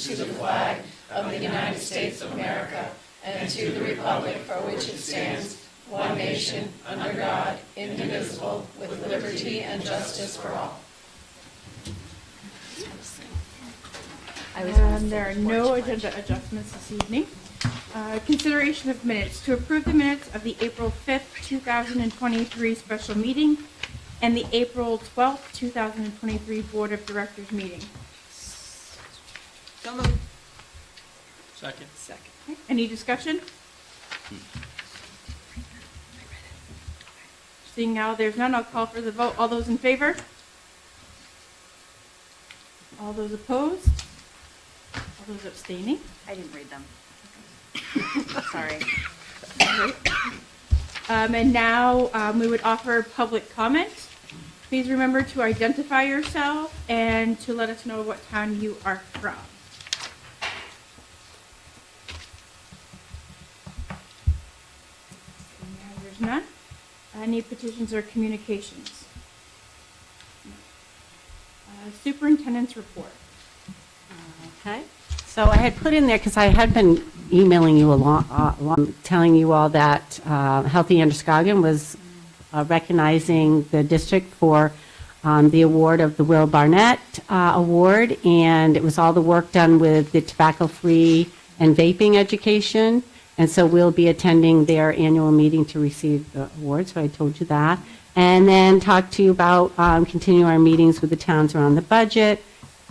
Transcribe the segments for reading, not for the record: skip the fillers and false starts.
allegiance to the flag of the United States of America and to the republic for which it stands, one nation, under God, indivisible, with liberty and justice for all. There are no agenda adjustments this evening. Consideration of minutes. To approve the minutes of the April 5th, 2023 special meeting and the April 12th, 2023 Board of Directors meeting. So moved. Second. Okay. Any discussion? Seeing now there's none, I'll call for the vote. All those in favor? All those opposed? All those abstaining? I didn't read them. Sorry. And now we would offer public comment. Please remember to identify yourself and to let us know what town you are from. Now there's none. Any petitions or communications? Superintendent's report. Okay. So I had put in there, because I had been emailing you along telling you all that Healthy Androscoggin was recognizing the district for the award of the Will Barnett Award, and it was all the work done with the tobacco-free and vaping education, and so we'll be attending their annual meeting to receive the award, so I told you that. And then talk to you about continuing our meetings with the towns around the budget.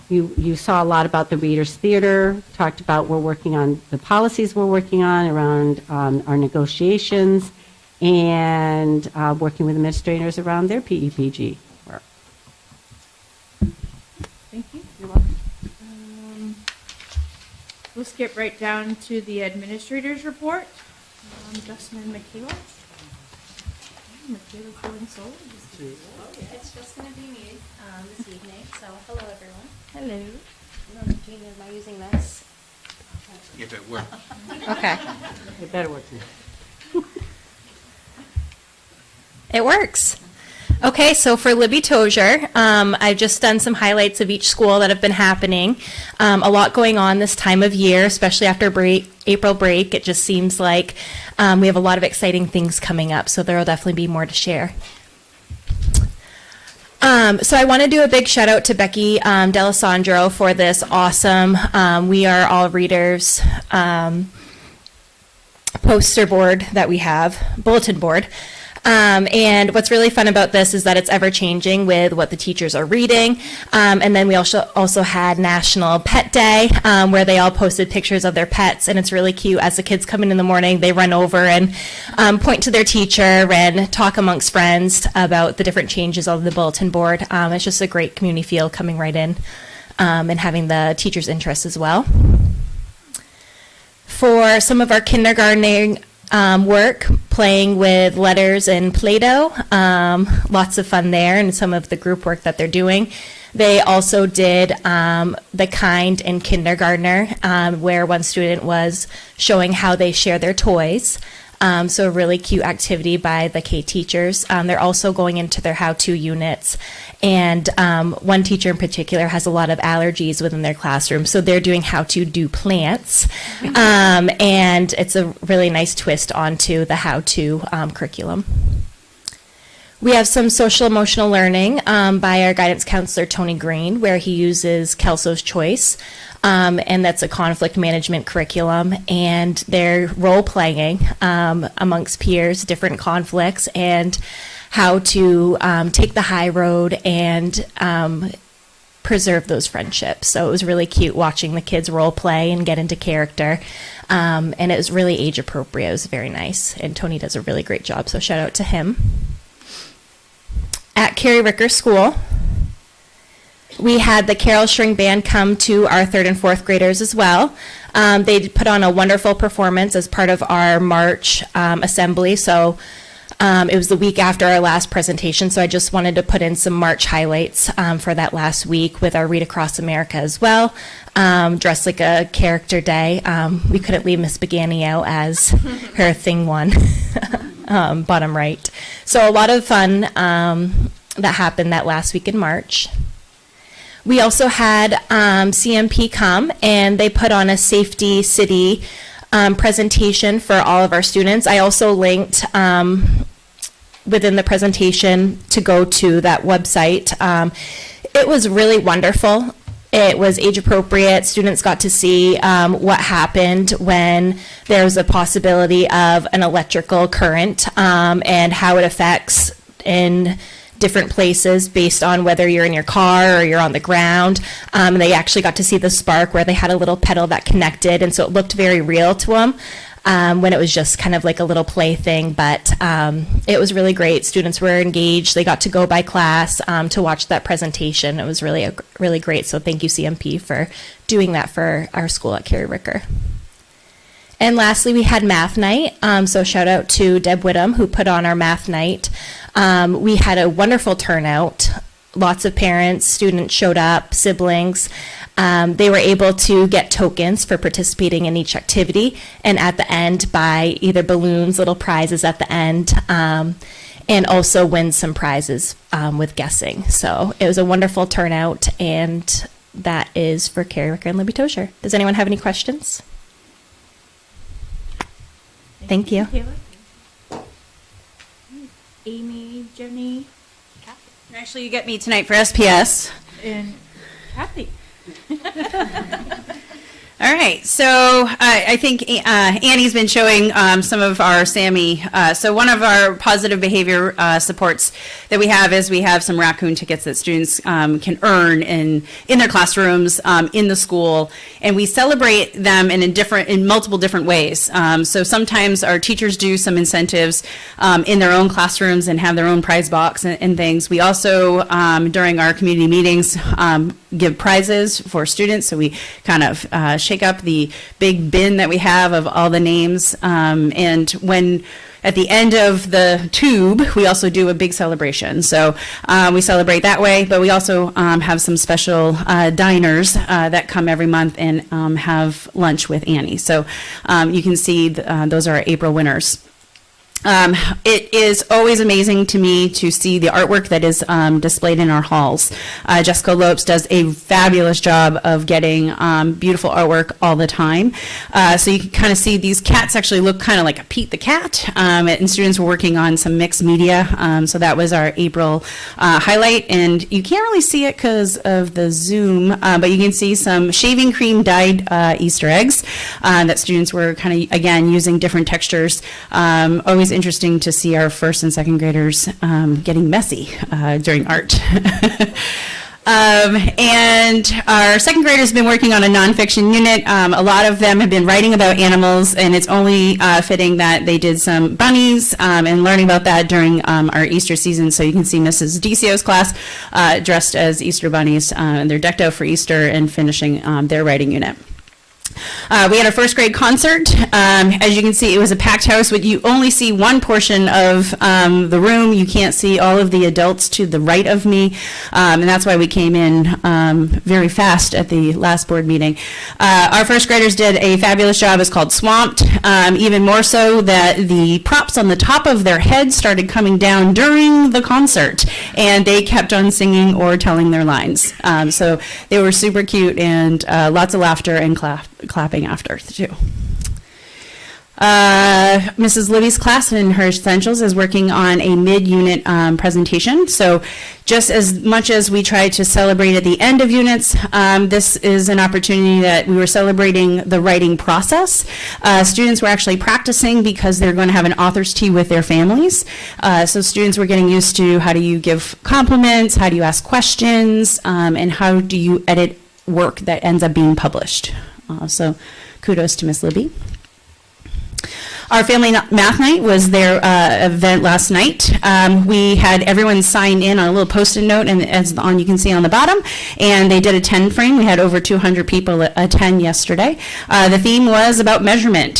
You saw a lot about the Readers Theater, talked about we're working on the policies we're working on around our negotiations, and working with administrators around their PEPG work. Thank you. You're welcome. We'll skip right down to the administrator's report. Justin and Michaela. Michaela feeling sold. It's just going to be me this evening, so hello everyone. Hello. No, Gina, am I using this? If it works. Okay. It better work too. It works. Okay, so for Libby Tozier, I've just done some highlights of each school that have been happening. A lot going on this time of year, especially after April break. It just seems like we have a lot of exciting things coming up, so there will definitely be more to share. So I want to do a big shout out to Becky D'Alessandro for this awesome We Are All Readers poster board that we have, bulletin board. And what's really fun about this is that it's ever changing with what the teachers are reading. And then we also had National Pet Day, where they all posted pictures of their pets, and it's really cute. As the kids come in the morning, they run over and point to their teacher and talk amongst friends about the different changes on the bulletin board. It's just a great community feel coming right in, and having the teachers' interest as well. For some of our kindergartening work, playing with letters and Play-Doh. Lots of fun there, and some of the group work that they're doing. They also did the Kind and Kindergartner, where one student was showing how they share their toys. So a really cute activity by the K teachers. They're also going into their how-to units. And one teacher in particular has a lot of allergies within their classroom, so they're doing how to do plants. And it's a really nice twist onto the how-to curriculum. We have some social emotional learning by our guidance counselor, Tony Green, where he uses Kelso's Choice. And that's a conflict management curriculum, and they're role-playing amongst peers, different conflicts, and how to take the high road and preserve those friendships. So it was really cute watching the kids role-play and get into character, and it was really age-appropriate. It was very nice, and Tony does a really great job, so shout out to him. At Carrie Ricker School, we had the Carol String Band come to our 3rd and 4th graders as well. They put on a wonderful performance as part of our March assembly. So it was the week after our last presentation, so I just wanted to put in some March highlights for that last week with our Read Across America as well. Dressed like a character day. We couldn't leave Miss Begani out as her thing one, bottom right. So a lot of fun that happened that last week in March. We also had CMP come, and they put on a Safety City presentation for all of our students. I also linked within the presentation to go to that website. It was really wonderful. It was age appropriate. Students got to see what happened when there was a possibility of an electrical current and how it affects in different places based on whether you're in your car or you're on the ground. And they actually got to see the spark where they had a little pedal that connected, and so it looked very real to them when it was just kind of like a little play thing. But it was really great. Students were engaged. They got to go by class to watch that presentation. It was really great. So thank you, CMP, for doing that for our school at Carey Ricker. And lastly, we had math night. So shout out to Deb Whittam, who put on our math night. We had a wonderful turnout. Lots of parents, students showed up, siblings. They were able to get tokens for participating in each activity, and at the end buy either balloons, little prizes at the end, and also win some prizes with guessing. So it was a wonderful turnout, and that is for Carey Ricker and Libby Tosher. Does anyone have any questions? Thank you. Taylor? Amy, Jenny, Actually, you get me tonight for SPS. and Kathy. All right, so I think Annie's been showing some of our SAMI. So one of our positive behavior supports that we have is we have some raccoon tickets that students can earn in their classrooms, in the school, and we celebrate them in multiple different ways. So sometimes our teachers do some incentives in their own classrooms and have their own prize box and things. We also, during our community meetings, give prizes for students. So we kind of shake up the big bin that we have of all the names. And when at the end of the tube, we also do a big celebration. So we celebrate that way, but we also have some special diners that come every month and have lunch with Annie. So you can see those are our April winners. It is always amazing to me to see the artwork that is displayed in our halls. Jessica Lopes does a fabulous job of getting beautiful artwork all the time. So you can kind of see these cats actually look kind of like a Pete the Cat, and students were working on some mixed media. So that was our April highlight, and you can't really see it because of the Zoom, but you can see some shaving cream dyed Easter eggs that students were kind of, again, using different textures. Always interesting to see our first and second graders getting messy during art. And our second graders have been working on a nonfiction unit. A lot of them have been writing about animals, and it's only fitting that they did some bunnies and learning about that during our Easter season. So you can see Mrs. DCO's class dressed as Easter bunnies, and they're decked out for Easter and finishing their writing unit. We had our first grade concert. As you can see, it was a packed house, but you only see one portion of the room. You can't see all of the adults to the right of me, and that's why we came in very fast at the last board meeting. Our first graders did a fabulous job. It's called Swamped, even more so that the props on the top of their heads started coming down during the concert, and they kept on singing or telling their lines. So they were super cute, and lots of laughter and clapping after too. Mrs. Libby's class in her essentials is working on a mid-unit presentation. So just as much as we try to celebrate at the end of units, this is an opportunity that we were celebrating the writing process. Students were actually practicing because they're going to have an author's tea with their families. So students were getting used to how do you give compliments, how do you ask questions, and how do you edit work that ends up being published. So kudos to Miss Libby. Our family math night was their event last night. We had everyone sign in on a little Post-it note, and as you can see on the bottom, and they did a 10 frame. We had over 200 people attend yesterday. The theme was about measurement.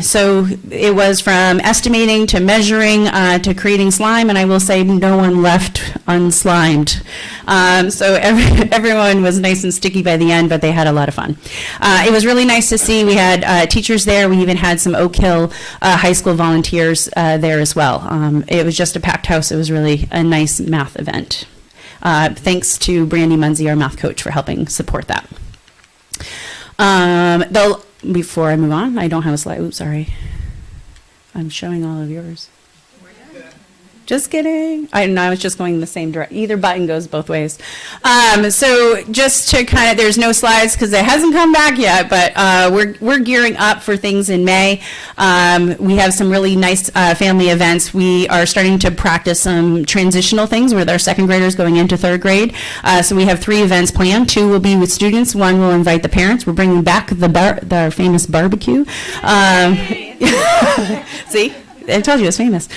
So it was from estimating to measuring to creating slime, and I will say no one left unslimed. So everyone was nice and sticky by the end, but they had a lot of fun. It was really nice to see. We had teachers there. We even had some Oak Hill high school volunteers there as well. It was just a packed house. It was really a nice math event. Thanks to Brandy Munzie, our math coach, for helping support that. Before I move on, I don't have a slide. Oops, sorry. I'm showing all of yours. Just kidding. I was just going the same direction. Either button goes both ways. So just to kind of, there's no slides because it hasn't come back yet, but we're gearing up for things in May. We have some really nice family events. We are starting to practice some transitional things with our second graders going into third grade. So we have 3 events planned. 2 will be with students. 1 will invite the parents. We're bringing back the famous barbecue. See? I told you it was famous.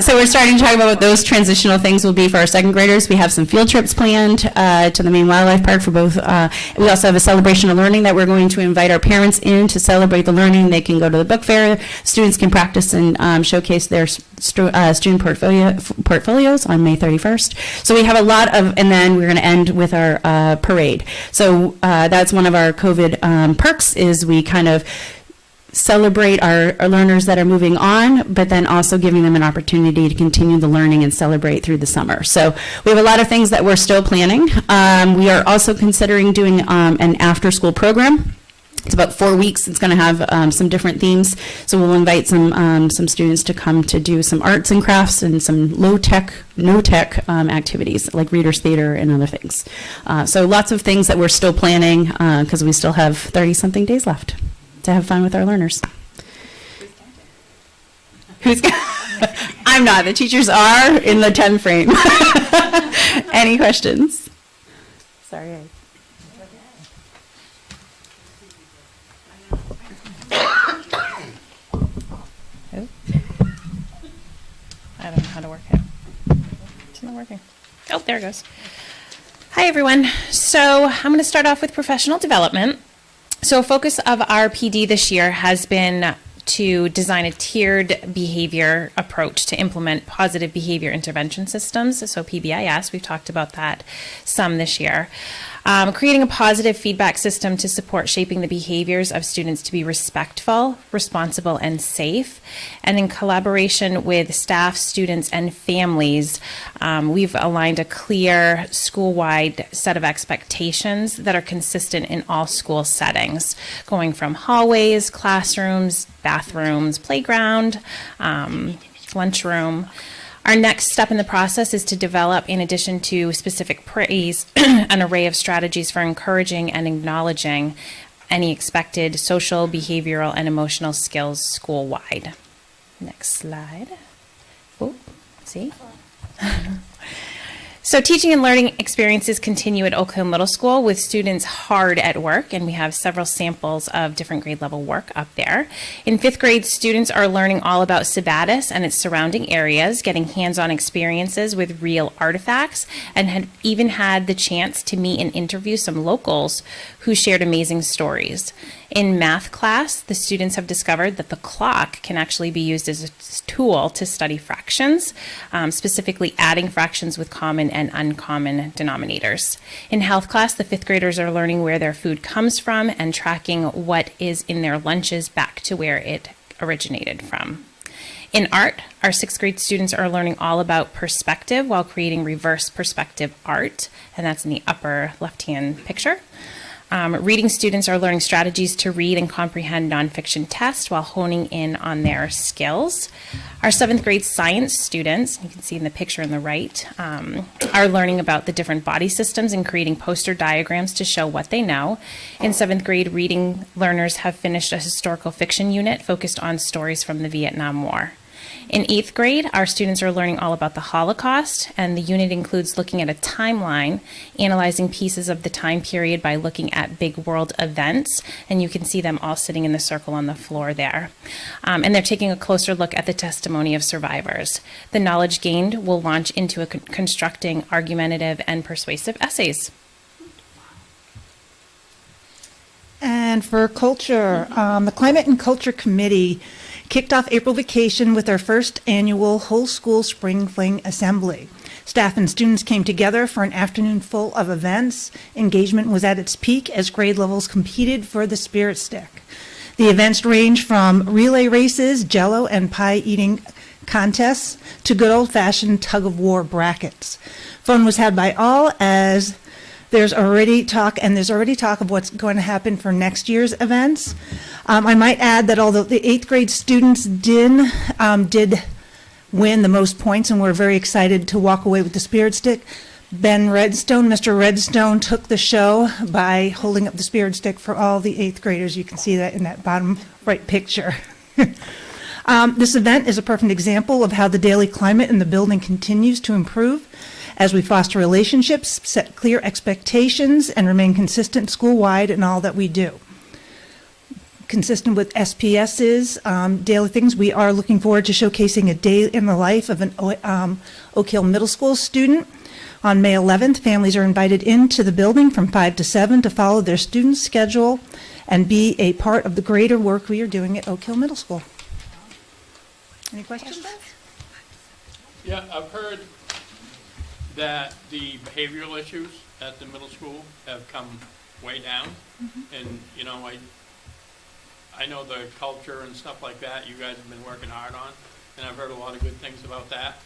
So we're starting to talk about what those transitional things will be for our second graders. We have some field trips planned to the Maine Wildlife Park for both. We also have a celebration of learning that we're going to invite our parents in to celebrate the learning. They can go to the book fair. Students can practice and showcase their student portfolios on May 31st. So we have a lot of, and then we're going to end with our parade. So that's one of our COVID perks is we kind of celebrate our learners that are moving on, but then also giving them an opportunity to continue the learning and celebrate through the summer. So we have a lot of things that we're still planning. We are also considering doing an after-school program. It's about 4 weeks. It's going to have some different themes. So we'll invite some students to come to do some arts and crafts and some low-tech, no-tech activities like readers theater and other things. So lots of things that we're still planning because we still have 30-something days left to have fun with our learners. Who's I'm not. The teachers are in the 10 frame. Any questions? Sorry. I don't know how to work it. It's not working. Oh, there it goes. Hi, everyone. So I'm going to start off with professional development. So a focus of our PD this year has been to design a tiered behavior approach to implement positive behavior intervention systems. So PBIS, we've talked about that some this year. Creating a positive feedback system to support shaping the behaviors of students to be respectful, responsible, and safe. And in collaboration with staff, students, and families, we've aligned a clear school-wide set of expectations that are consistent in all school settings, going from hallways, classrooms, bathrooms, playground, lunchroom. Our next step in the process is to develop, in addition to specific praise, an array of strategies for encouraging and acknowledging any expected social, behavioral, and emotional skills school-wide. Next slide. Oh, see? So teaching and learning experiences continue at Oak Hill Middle School with students hard at work, and we have several samples of different grade level work up there. In 5th grade, students are learning all about Sebattis and its surrounding areas, getting hands-on experiences with real artifacts, and had even had the chance to meet and interview some locals who shared amazing stories. In math class, the students have discovered that the clock can actually be used as a tool to study fractions, specifically adding fractions with common and uncommon denominators. In health class, the 5th graders are learning where their food comes from and tracking what is in their lunches back to where it originated from. In art, our 6th grade students are learning all about perspective while creating reverse perspective art, and that's in the upper left-hand picture. Reading students are learning strategies to read and comprehend nonfiction tests while honing in on their skills. Our 7th grade science students, you can see in the picture on the right, are learning about the different body systems and creating poster diagrams to show what they know. In 7th grade, reading learners have finished a historical fiction unit focused on stories from the Vietnam War. In 8th grade, our students are learning all about the Holocaust, and the unit includes looking at a timeline, analyzing pieces of the time period by looking at big world events, and you can see them all sitting in the circle on the floor there. And they're taking a closer look at the testimony of survivors. The knowledge gained will launch into constructing argumentative and persuasive essays. And for culture, the Climate and Culture Committee kicked off April vacation with our first annual whole school spring fling assembly. Staff and students came together for an afternoon full of events. Engagement was at its peak as grade levels competed for the Spirit Stick. The events range from relay races, Jell-O and pie eating contests to good old-fashioned tug-of-war brackets. Fun was had by all, as there's already talk of what's going to happen for next year's events. I might add that although the 8th grade students did win the most points, and we're very excited to walk away with the Spirit Stick, Mr. Redstone took the show by holding up the Spirit Stick for all the 8th graders. You can see that in that bottom right picture. This event is a perfect example of how the daily climate in the building continues to improve as we foster relationships, set clear expectations, and remain consistent school-wide in all that we do. Consistent with SPS's daily things, we are looking forward to showcasing a day in the life of an Oak Hill Middle School student. On May 11th, families are invited into the building from 5 to 7 to follow their student's schedule and be a part of the greater work we are doing at Oak Hill Middle School. Any questions? Yeah, I've heard that the behavioral issues at the middle school have come way down. And, you know, I know the culture and stuff like that you guys have been working hard on, and I've heard a lot of good things about that.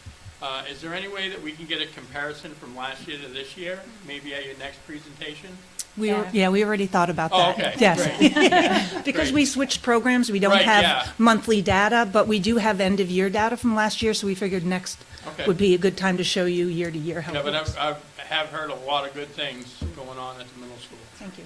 Is there any way that we can get a comparison from last year to this year, maybe at your next presentation? We already thought about Oh, that. okay, Yes. Because Great. we switched programs, we don't Right, have yeah. monthly data, but we do have end-of-year data from last year, so we figured next Okay. would be a good time to show you year-to-year how Yeah, it but looks. I have heard a lot of good things going on at the middle school. Thank you.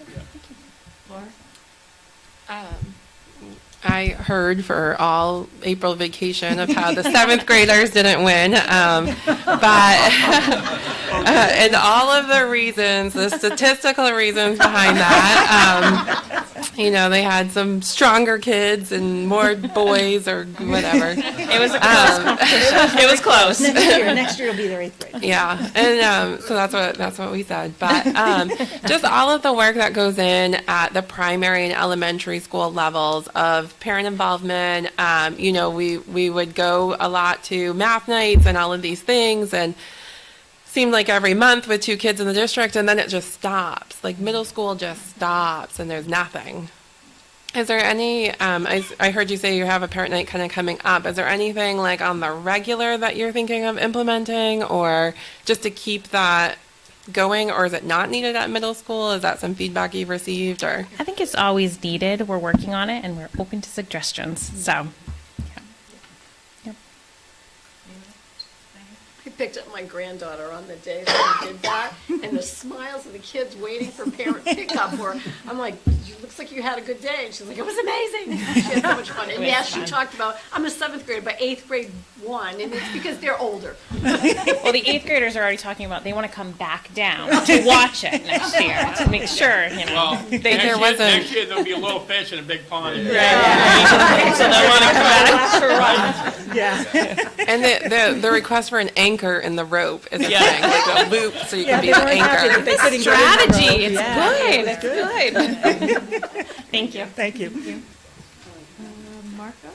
I heard for all April vacation of how the 7th graders didn't win, but and all of the reasons, the statistical reasons behind that. You know, they had some stronger kids and more boys or whatever. It was a close competition. It was close. Next year will be their 8th grade. Yeah, and so that's what we said. But just all of the work that goes in at the primary and elementary school levels of parent involvement. You know, we would go a lot to math nights and all of these things, and seemed like every month with 2 kids in the district, and then it just stops. Like middle school just stops, and there's nothing. Is there any, I heard you say you have a parent night kind of coming up. Is there anything like on the regular that you're thinking of implementing, or just to keep that going, or is it not needed at middle school? Is that some feedback you've received, or? I think it's always needed. We're working on it and we're open to suggestions. So, I picked up my granddaughter on the day that we did that, and the smiles of the kids waiting for parent pickup were, I'm like, looks like you had a good day. And she's like, it was amazing. She had so much fun. And yes, she talked about, I'm a 7th grader, but 8th grade won, and it's because they're older. well, the 8th graders are already talking about they want to come back down to watch it next year to make sure, you know. Well, next year there'll be a little fish in a big pond. So they want to come back. Yeah. And the request for an anchor in the rope is a thing, like a loop, so you can be the anchor. Strategy. It's Yeah. good. It's good. Thank you. Thank you. Marco?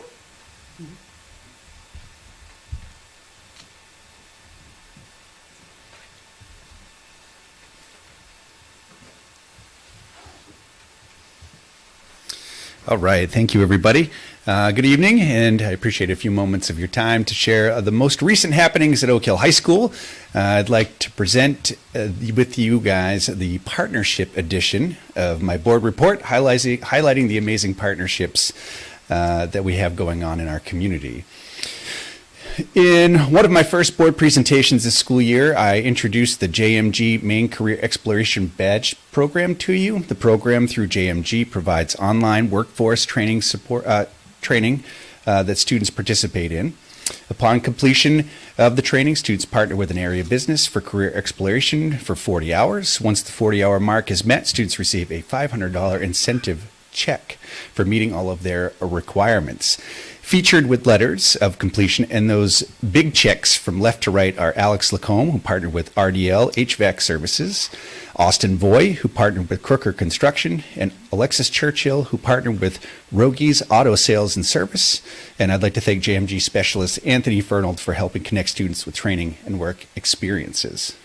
All right. Thank you, everybody. Good evening, and I appreciate a few moments of your time to share the most recent happenings at Oak Hill High School. I'd like to present with you guys the partnership edition of my board report, highlighting the amazing partnerships that we have going on in our community. In one of my first board presentations this school year, I introduced the JMG Main Career Exploration Badge Program to you. The program through JMG provides online workforce training support that students participate in. Upon completion of the training, students partner with an area business for career exploration for 40 hours. Once the 40-hour mark is met, students receive a $500 incentive check for meeting all of their requirements. Featured with letters of completion and those big checks from left to right are Alex Lacombe, who partnered with RDL HVAC Services, Austin Voy, who partnered with Crooker Construction, and Alexis Churchill, who partnered with Rogies Auto Sales and Service. And I'd like to thank JMG specialist Anthony Fernald for helping connect students with training and work experiences.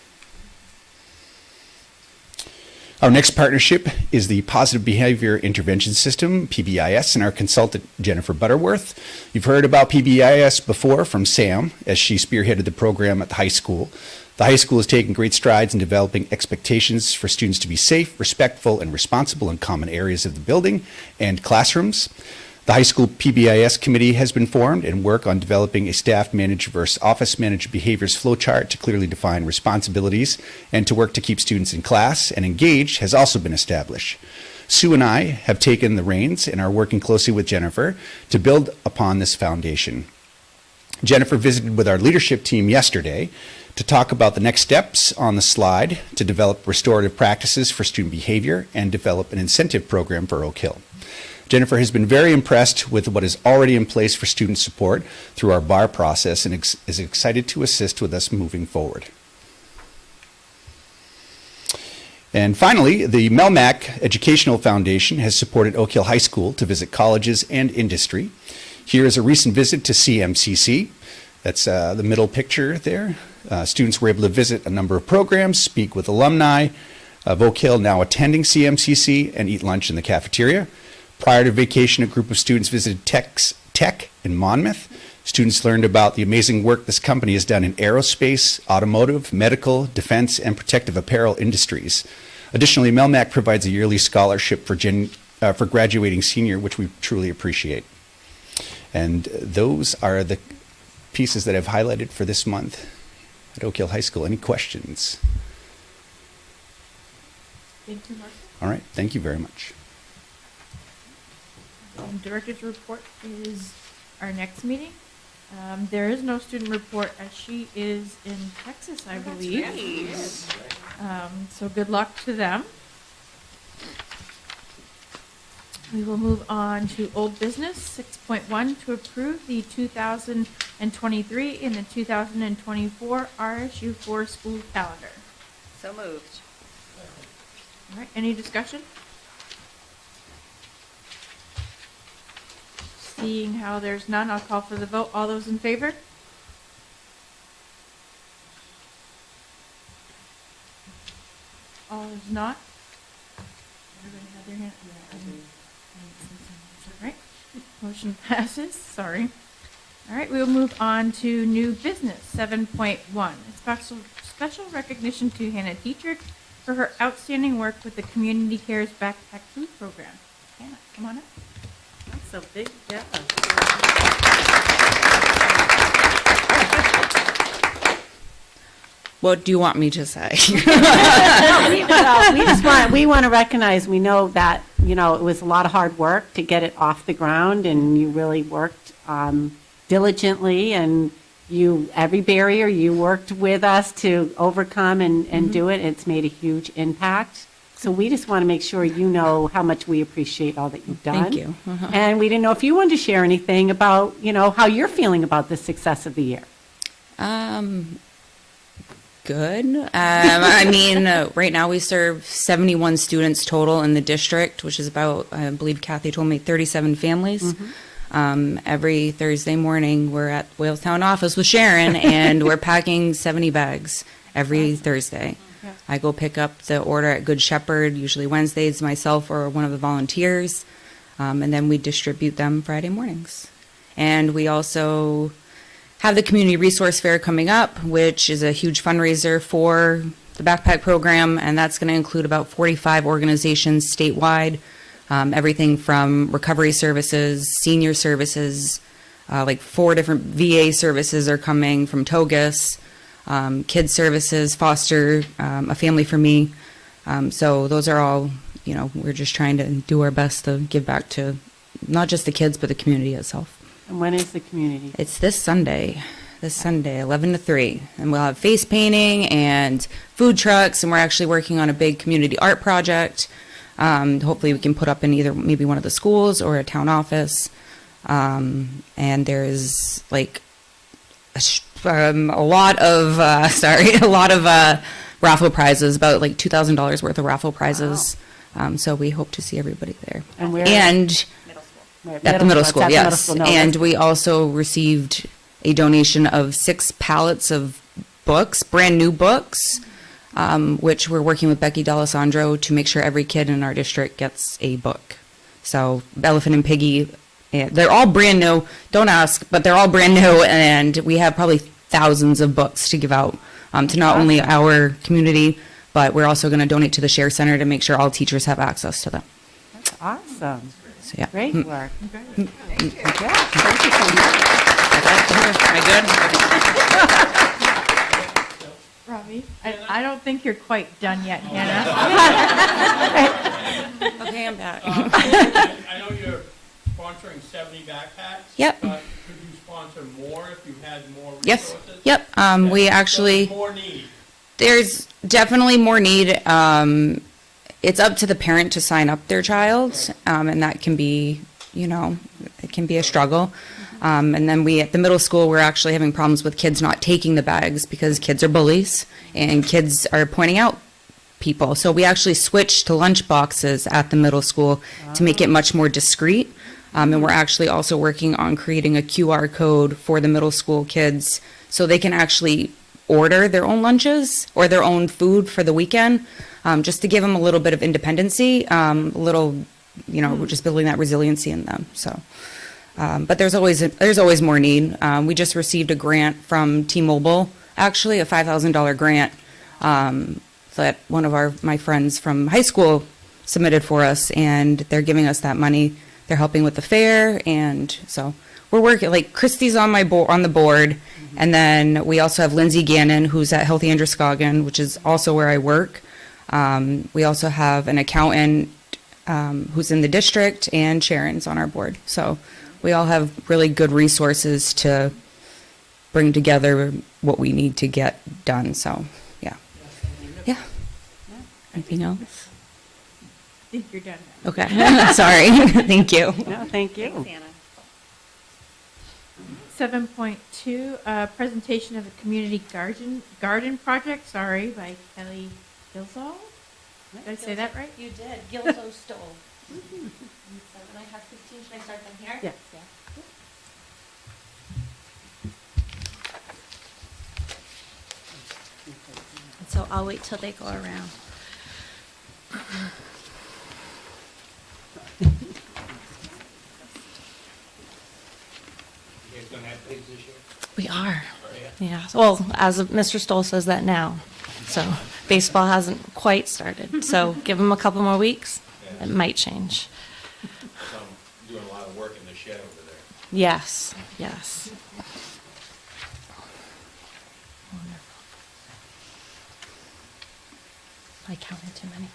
Our next partnership is the Positive Behavior Intervention System, PBIS, and our consultant, Jennifer Butterworth. You've heard about PBIS before from Sam, as she spearheaded the program at the high school. The high school has taken great strides in developing expectations for students to be safe, respectful, and responsible in common areas of the building and classrooms. The high school PBIS committee has been formed and work on developing a staff manager versus office manager behaviors flowchart to clearly define responsibilities and to work to keep students in class and engaged has also been established. Sue and I have taken the reins and are working closely with Jennifer to build upon this foundation. Jennifer visited with our leadership team yesterday to talk about the next steps on the slide to develop restorative practices for student behavior and develop an incentive program for Oak Hill. Jennifer has been very impressed with what is already in place for student support through our BAR process and is excited to assist with us moving forward. And finally, the Melmac Educational Foundation has supported Oak Hill High School to visit colleges and industry. Here is a recent visit to CMCC. That's the middle picture there. Students were able to visit a number of programs, speak with alumni of Oak Hill now attending CMCC, and eat lunch in the cafeteria. Prior to vacation, a group of students visited Tech in Monmouth. Students learned about the amazing work this company has done in aerospace, automotive, medical, defense, and protective apparel industries. Additionally, Melmac provides a yearly scholarship for graduating senior, which we truly appreciate. And those are the pieces that I've highlighted for this month at Oak Hill High School. Any questions? Thank you, Mark. All right, thank you very much. Director's report is our next meeting. There is no student report as she is in Texas, I believe. So good luck to them. We will move on to old business, 6.1, to approve the 2023 and the 2024 RSU4 school calendar. So moved. All right, any discussion? Seeing how there's none, I'll call for the vote. All those in favor? All is not? Everybody had their hand? All right, motion passes, sorry. All right, we will move on to new business, 7.1. Special recognition to Hannah Dietrich for her outstanding work with the Community Cares Backpack Food Program. Hannah, come on up. That's a big job. What do you want me to say? We want to recognize, we know that, you know, it was a lot of hard work to get it off the ground, and you really worked diligently, and every barrier you worked with us to overcome and do it. It's made a huge impact. So we just want to make sure you know how much we appreciate all that you've done. Thank you. And we didn't know if you wanted to share anything about, you know, how you're feeling about the success of the year. Good. I mean, right now we serve 71 students total in the district, which is about, I believe Kathy told me, 37 families. Every Thursday morning, we're at Walestown office with Sharon, and we're packing 70 bags every Thursday. Yeah. I go pick up the order at Good Shepherd, usually Wednesdays, myself or one of the volunteers, and then we distribute them Friday mornings. And we also have the Community Resource Fair coming up, which is a huge fundraiser for the backpack program, and that's going to include about 45 organizations statewide, everything from recovery services, senior services, like 4 different VA services are coming from Togus, kids services, foster, a family for me. So those are all, you know, we're just trying to do our best to give back to not just the kids, but the community itself. And when is the community? It's this Sunday, 11 to 3. And we'll have face painting and food trucks, and we're actually working on a big community art project. Hopefully we can put up in either maybe one of the schools or a town office. And there's like a lot of raffle prizes, about like $2,000 worth of raffle prizes. Wow. So we hope to see everybody there. And where? At the middle school, It's at the middle yes. school, no, And that's- we also received a donation of 6 pallets of books, brand new books, which we're working with Becky D'Alessandro to make sure every kid in our district gets a book. So Elephant and Piggy, they're all brand new. Don't ask, but they're all brand new, and we have probably thousands of books to give out to not only our community, but we're also going to donate to the Share Center to make sure all teachers have access to them. That's awesome. So yeah. Great work. Am I good? Robbie, I don't think you're quite done yet, Hannah. Okay, I'm back. I know you're sponsoring 70 backpacks. Yep. But could you sponsor more if you had more Yes. resources? Yep. We actually. So more need. There's definitely more need. It's up to the parent to sign up their child, and that can be, it can be a struggle. And then at the middle school, we're actually having problems with kids not taking the bags because kids are bullies and kids are pointing out people. So we actually switched to lunch boxes at the middle school to make it much more discreet. And we're actually also working on creating a QR code for the middle school kids so they can actually order their own lunches or their own food for the weekend, just to give them a little bit of independency, we're just building that resiliency in them. So, but there's always more need. We just received a grant from T-Mobile, actually a $5,000 grant that one of my friends from high school submitted for us, and they're giving us that money. They're helping with the fair, and so we're working. Like Christy's on the board, and then we also have Lindsay Gannon, who's at Healthy Androscoggin, which is also where I work. We also have an accountant who's in the district, and Sharon's on our board. So we all have really good resources to bring together what we need to get done. So, yeah. Yeah. Anything else? I think you're done. Okay. Sorry. Thank you. No, thank you. 7.2, presentation of a community garden project, by Kelly Gilzo. Did I say that right? You did. Gilzo Stoll. So when I have 15, should I start them here? Yes. So I'll wait till they go around. You guys gonna have pigs this year? We are. Yeah. Well, as Mr. Stoll says that now. So baseball hasn't quite started. So give them a couple more weeks. It might change. So I'm doing a lot of work in the shed over there. Yes. Yes. I counted too many.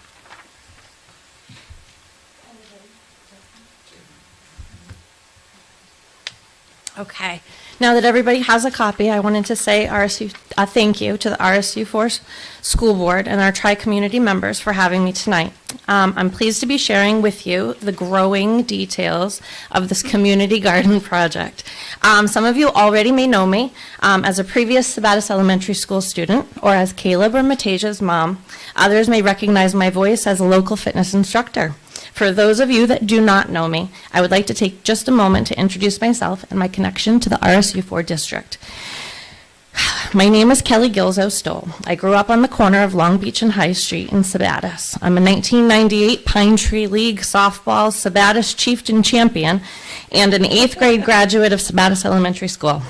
Okay. Now that everybody has a copy, I wanted to say thank you to the RSU4 School Board and our tri-community members for having me tonight. I'm pleased to be sharing with you the growing details of this community garden project. Some of you already may know me as a previous Sabattis Elementary School student or as Caleb or Matasia's mom. Others may recognize my voice as a local fitness instructor. For those of you that do not know me, I would like to take just a moment to introduce myself and my connection to the RSU4 district. My name is Kelly Gilzo Stoll. I grew up on the corner of Long Beach and High Street in Sabattis. I'm a 1998 Pine Tree League softball Sabattis Chieftain champion and an 8th grade graduate of Sabattis Elementary School.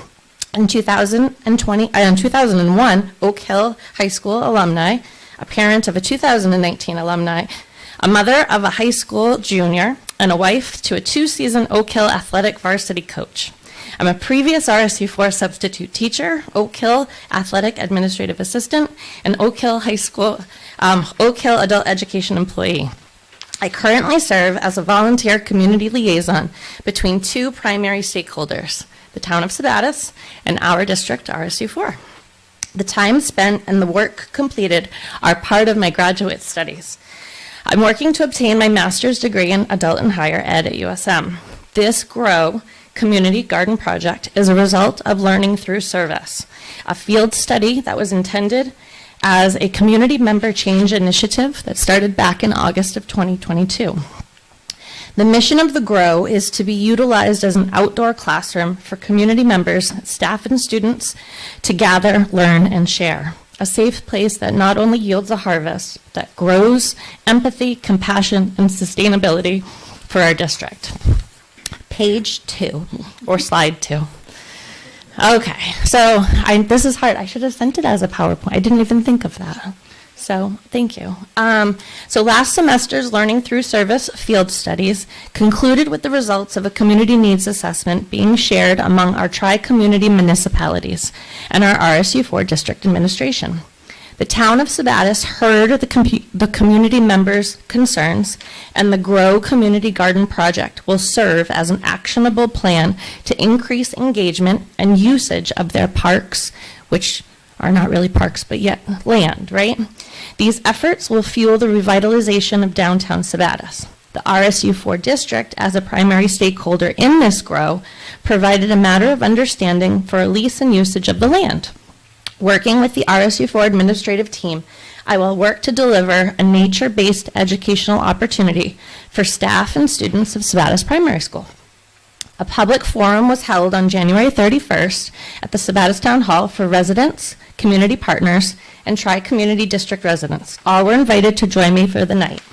In 2001, Oak Hill High School alumni, a parent of a 2019 alumni, a mother of a high school junior, and a wife to a 2-season Oak Hill athletic varsity coach. I'm a previous RSU4 substitute teacher, Oak Hill athletic administrative assistant, and Oak Hill High School, Oak Hill adult education employee. I currently serve as a volunteer community liaison between two primary stakeholders, the town of Sabattis and our district, RSU4. The time spent and the work completed are part of my graduate studies. I'm working to obtain my master's degree in adult and higher ed at USM. This GROW community garden project is a result of learning through service, a field study that was intended as a community member change initiative that started back in August of 2022. The mission of the GROW is to be utilized as an outdoor classroom for community members, staff, and students to gather, learn, and share. a safe place that not only yields a harvest, that grows empathy, compassion, and sustainability for our district. Page 2, or slide 2. Okay, so this is hard. I should have sent it as a PowerPoint. I didn't even think of that. So thank you. So last semester's Learning Through Service field studies concluded with the results of a community needs assessment being shared among our tri-community municipalities and our RSU4 district administration. The town of Sabattis heard the community members' concerns, and the Grow Community Garden Project will serve as an actionable plan to increase engagement and usage of their parks, which are not really parks, but yet land, right? These efforts will fuel the revitalization of downtown Sabattis. The RSU4 district, as a primary stakeholder in this GROW, provided a matter of understanding for a lease and usage of the land. Working with the RSU4 administrative team, I will work to deliver a nature-based educational opportunity for staff and students of Sabattis Primary School. A public forum was held on January 31st at the Sabattis Town Hall for residents, community partners, and tri-community district residents. All were invited to join me for the night.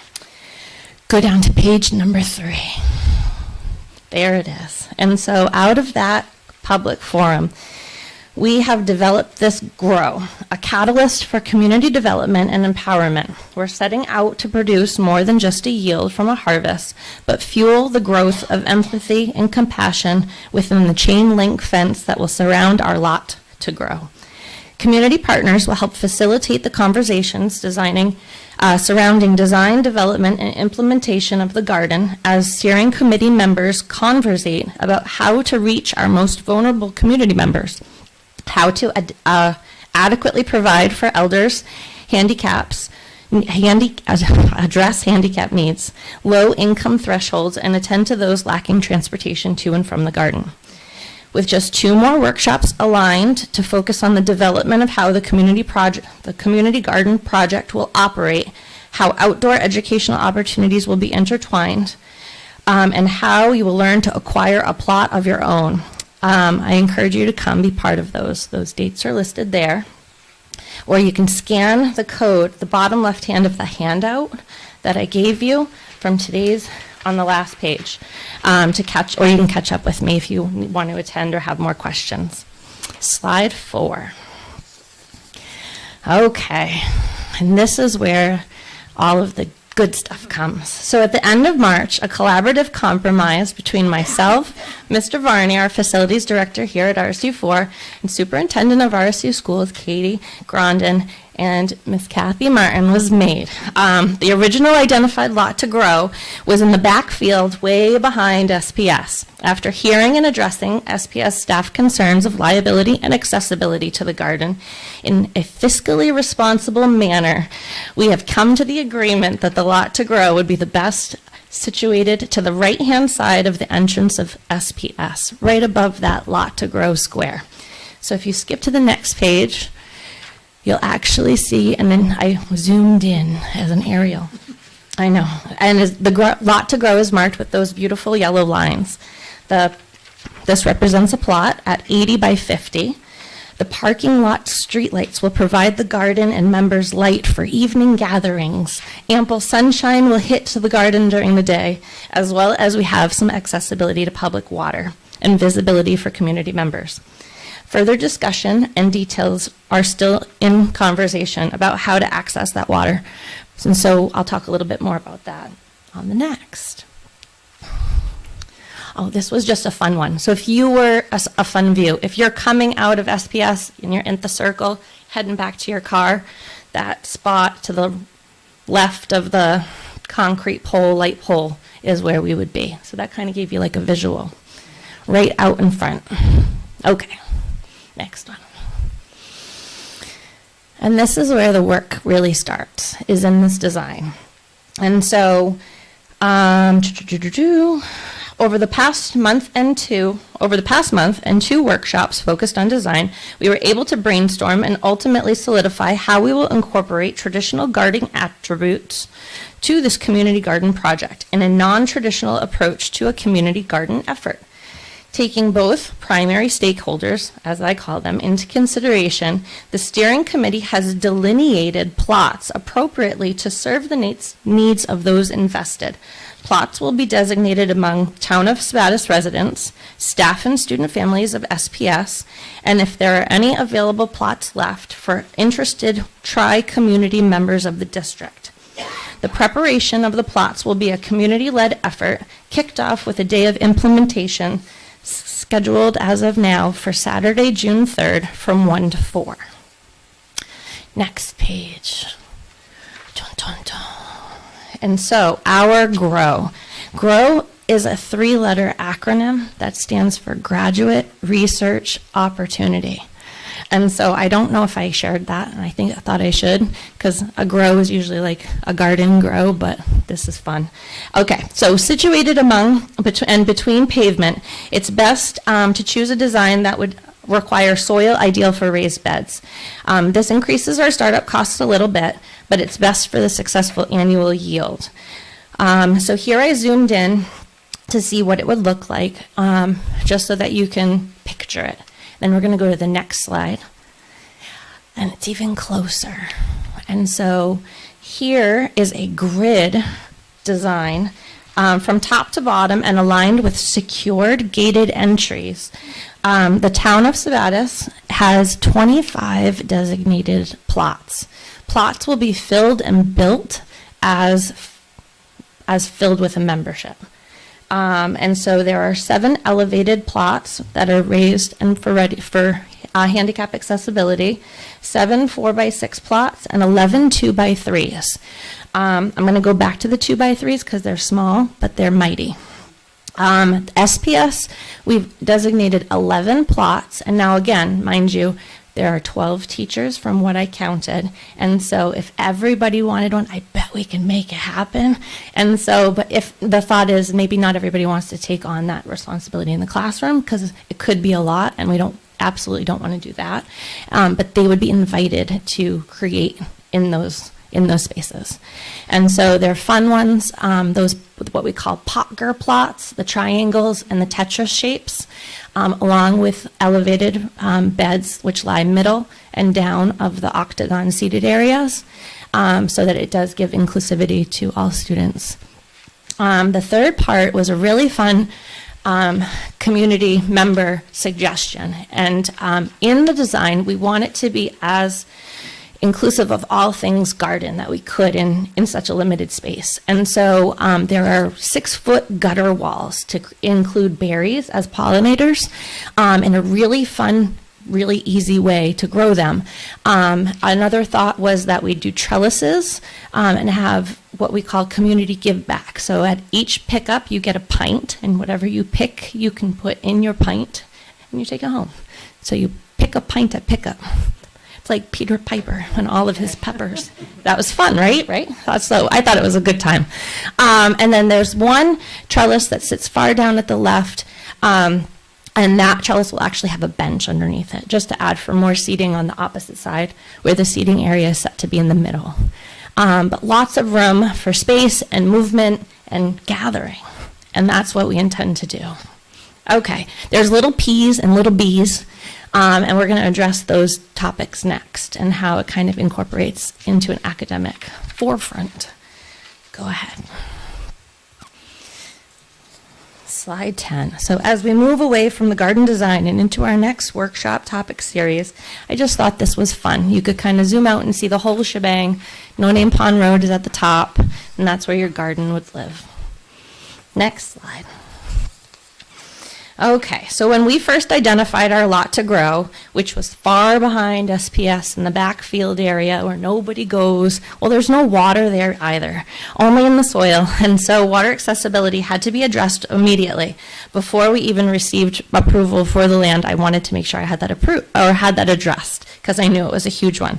Go down to page number 3. There it is. And so out of that public forum, we have developed this GROW, a catalyst for community development and empowerment. We're setting out to produce more than just a yield from a harvest, but fuel the growth of empathy and compassion within the chain link fence that will surround our lot to grow. Community partners will help facilitate the conversations surrounding design, development, and implementation of the garden as steering committee members conversate about how to reach our most vulnerable community members, how to adequately provide for elders, address handicap needs, low income thresholds, and attend to those lacking transportation to and from the garden. With just 2 more workshops aligned to focus on the development of how the community garden project will operate, how outdoor educational opportunities will be intertwined, and how you will learn to acquire a plot of your own. I encourage you to come be part of those. Those dates are listed there. Or you can scan the code, the bottom left hand of the handout that I gave you from today's on the last page or you can catch up with me if you want to attend or have more questions. Slide 4. Okay, and this is where all of the good stuff comes. So at the end of March, a collaborative compromise between myself, Mr. Varney, our facilities director here at RSU4, and superintendent of RSU schools, Katie Grondin, and Miss Kathy Martin was made. The original identified lot to grow was in the backfield way behind SPS. After hearing and addressing SPS staff concerns of liability and accessibility to the garden in a fiscally responsible manner, we have come to the agreement that the lot to grow would be the best situated to the right-hand side of the entrance of SPS, right above that lot to grow square. So if you skip to the next page, you'll actually see, and then I zoomed in as an aerial. I know. And the lot to grow is marked with those beautiful yellow lines. This represents a plot at 80 by 50. The parking lot streetlights will provide the garden and members light for evening gatherings. Ample sunshine will hit to the garden during the day, as well as we have some accessibility to public water and visibility for community members. Further discussion and details are still in conversation about how to access that water. And so I'll talk a little bit more about that on the next. Oh, this was just a fun one. So if you were a fun view, if you're coming out of SPS and you're in the circle, heading back to your car, that spot to the left of the concrete pole, light pole, is where we would be. So that kind of gave you like a visual right out in front. Okay. Next one. And this is where the work really starts, is in this design. And so, over the past month and 2 workshops focused on design, we were able to brainstorm and ultimately solidify how we will incorporate traditional gardening attributes to this community garden project in a non-traditional approach to a community garden effort. Taking both primary stakeholders, as I call them, into consideration, the steering committee has delineated plots appropriately to serve the needs of those invested. Plots will be designated among Town of Spatus residents, staff and student families of SPS, and if there are any available plots left for interested tri-community members of the district. The preparation of the plots will be a community-led effort kicked off with a day of implementation scheduled as of now for Saturday, June 3rd from 1 to 4. Next page. Dun, dun, dun. And so our GROW. GROW is a 3-letter acronym that stands for Graduate Research Opportunity. And so I don't know if I shared that, and I thought I should, because a grow is usually like a garden grow, but this is fun. Okay, so situated among and between pavement, it's best to choose a design that would require soil ideal for raised beds. This increases our startup costs a little bit, but it's best for the successful annual yield. So here I zoomed in to see what it would look like, just so that you can picture it. Then we're going to go to the next slide. And it's even closer. And so here is a grid design from top to bottom and aligned with secured gated entries. The town of Sabattis has 25 designated plots. Plots will be filled and built as filled with a membership. And so there are 7 elevated plots that are raised and ready for handicap accessibility, 7 4x6 plots, and 11 2x3s. I'm going to go back to the 2x3s because they're small, but they're mighty. SPS, we've designated 11 plots, and now again, mind you, there are 12 teachers from what I counted. And so if everybody wanted one, I bet we can make it happen. And so, but if the thought is maybe not everybody wants to take on that responsibility in the classroom, because it could be a lot, and we absolutely don't want to do that. But they would be invited to create in those spaces. And so they're fun ones, those what we call Potger plots, the triangles and the Tetris shapes, along with elevated beds which lie middle and down of the octagon seated areas, so that it does give inclusivity to all students. The third part was a really fun community member suggestion. And in the design, we want it to be as inclusive of all things garden that we could in such a limited space. And so there are 6-foot gutter walls to include berries as pollinators, and a really fun, really easy way to grow them. Another thought was that we do trellises and have what we call community give back. So at each pickup, you get a pint, and whatever you pick, you can put in your pint, and you take it home. So you pick a pint at pickup. It's like Peter Piper and all of his peppers. That was fun, right? So I thought it was a good time. And then there's one trellis that sits far down at the left, and that trellis will actually have a bench underneath it, just to add for more seating on the opposite side, where the seating area is set to be in the middle. But lots of room for space and movement and gathering, and that's what we intend to do. Okay, there's little P's and little B's, and we're going to address those topics next and how it kind of incorporates into an academic forefront. Go ahead. Slide 10. So as we move away from the garden design and into our next workshop topic series, I just thought this was fun. You could kind of zoom out and see the whole shebang. No Name Pond Road is at the top, and that's where your garden would live. Next slide. Okay, so when we first identified our lot to grow, which was far behind SPS in the backfield area where nobody goes, well, there's no water there either, only in the soil, and so water accessibility had to be addressed immediately. Before we even received approval for the land, I wanted to make sure I had that addressed, because I knew it was a huge one.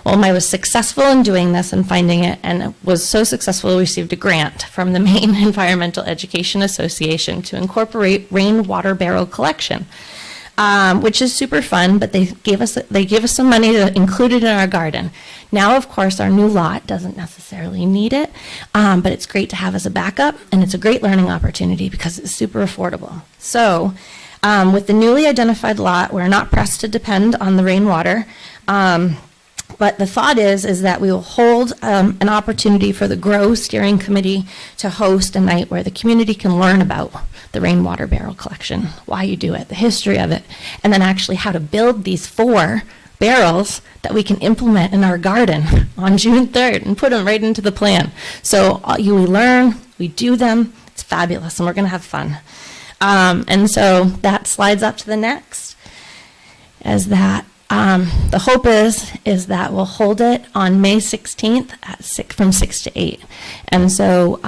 Well, I was successful in doing this and finding it, and it was so successful, we received a grant from the Maine Environmental Education Association to incorporate rainwater barrel collection, which is super fun, but they gave us some money to include it in our garden. Now, of course, our new lot doesn't necessarily need it, but it's great to have as a backup, and it's a great learning opportunity because it's super affordable. So With the newly identified lot, we're not pressed to depend on the rainwater. But the thought is that we will hold an opportunity for the GROW Steering Committee to host a night where the community can learn about the rainwater barrel collection, why you do it, the history of it, and then actually how to build these 4 barrels that we can implement in our garden on June 3rd and put them right into the plan. So we learn, we do them, it's fabulous, and we're going to have fun. And so that slides up to the next, is that the hope is that we'll hold it on May 16th at from 6 to 8. And so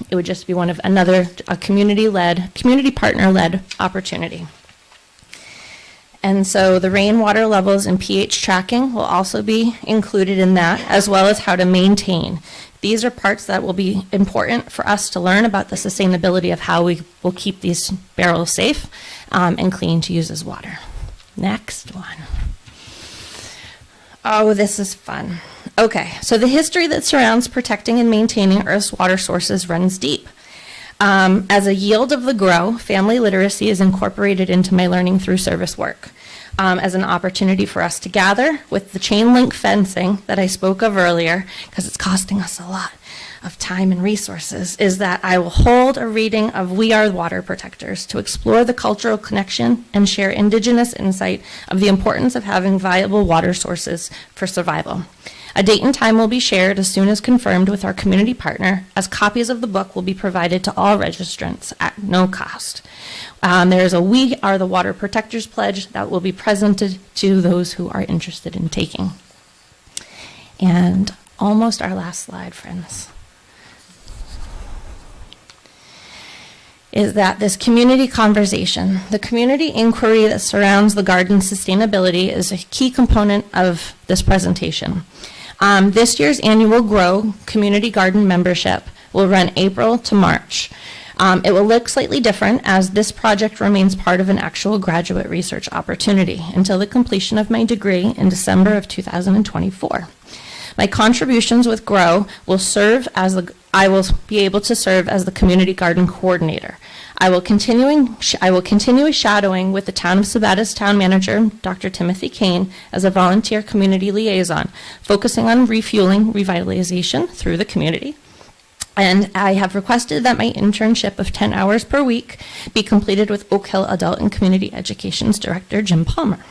it would just be a community partner-led opportunity. And so the rainwater levels and pH tracking will also be included in that, as well as how to maintain. These are parts that will be important for us to learn about the sustainability of how we will keep these barrels safe and clean to use as water. Next one. Oh, this is fun. Okay, so the history that surrounds protecting and maintaining Earth's water sources runs deep. As a yield of the GROW, family literacy is incorporated into my learning through service work as an opportunity for us to gather with the chain link fencing that I spoke of earlier, because it's costing us a lot of time and resources, is that I will hold a reading of We Are Water Protectors to explore the cultural connection and share Indigenous insight of the importance of having viable water sources for survival. A date and time will be shared as soon as confirmed with our community partner, as copies of the book will be provided to all registrants at no cost. There is a We Are the Water Protectors pledge that will be presented to those who are interested in taking. And almost our last slide, friends, is that this community conversation, the community inquiry that surrounds the garden sustainability, is a key component of this presentation. This year's annual GROW Community Garden membership will run April to March. It will look slightly different, as this project remains part of an actual graduate research opportunity until the completion of my degree in December of 2024. My contributions with GROW will serve as I will be able to serve as the community garden coordinator. I will continue shadowing with the Town of Sabatis Town Manager, Dr. Timothy Kane, as a volunteer community liaison, focusing on refueling revitalization through the community. And I have requested that my internship of 10 hours per week be completed with Oak Hill Adult and Community Education's Director, Jim Palmer.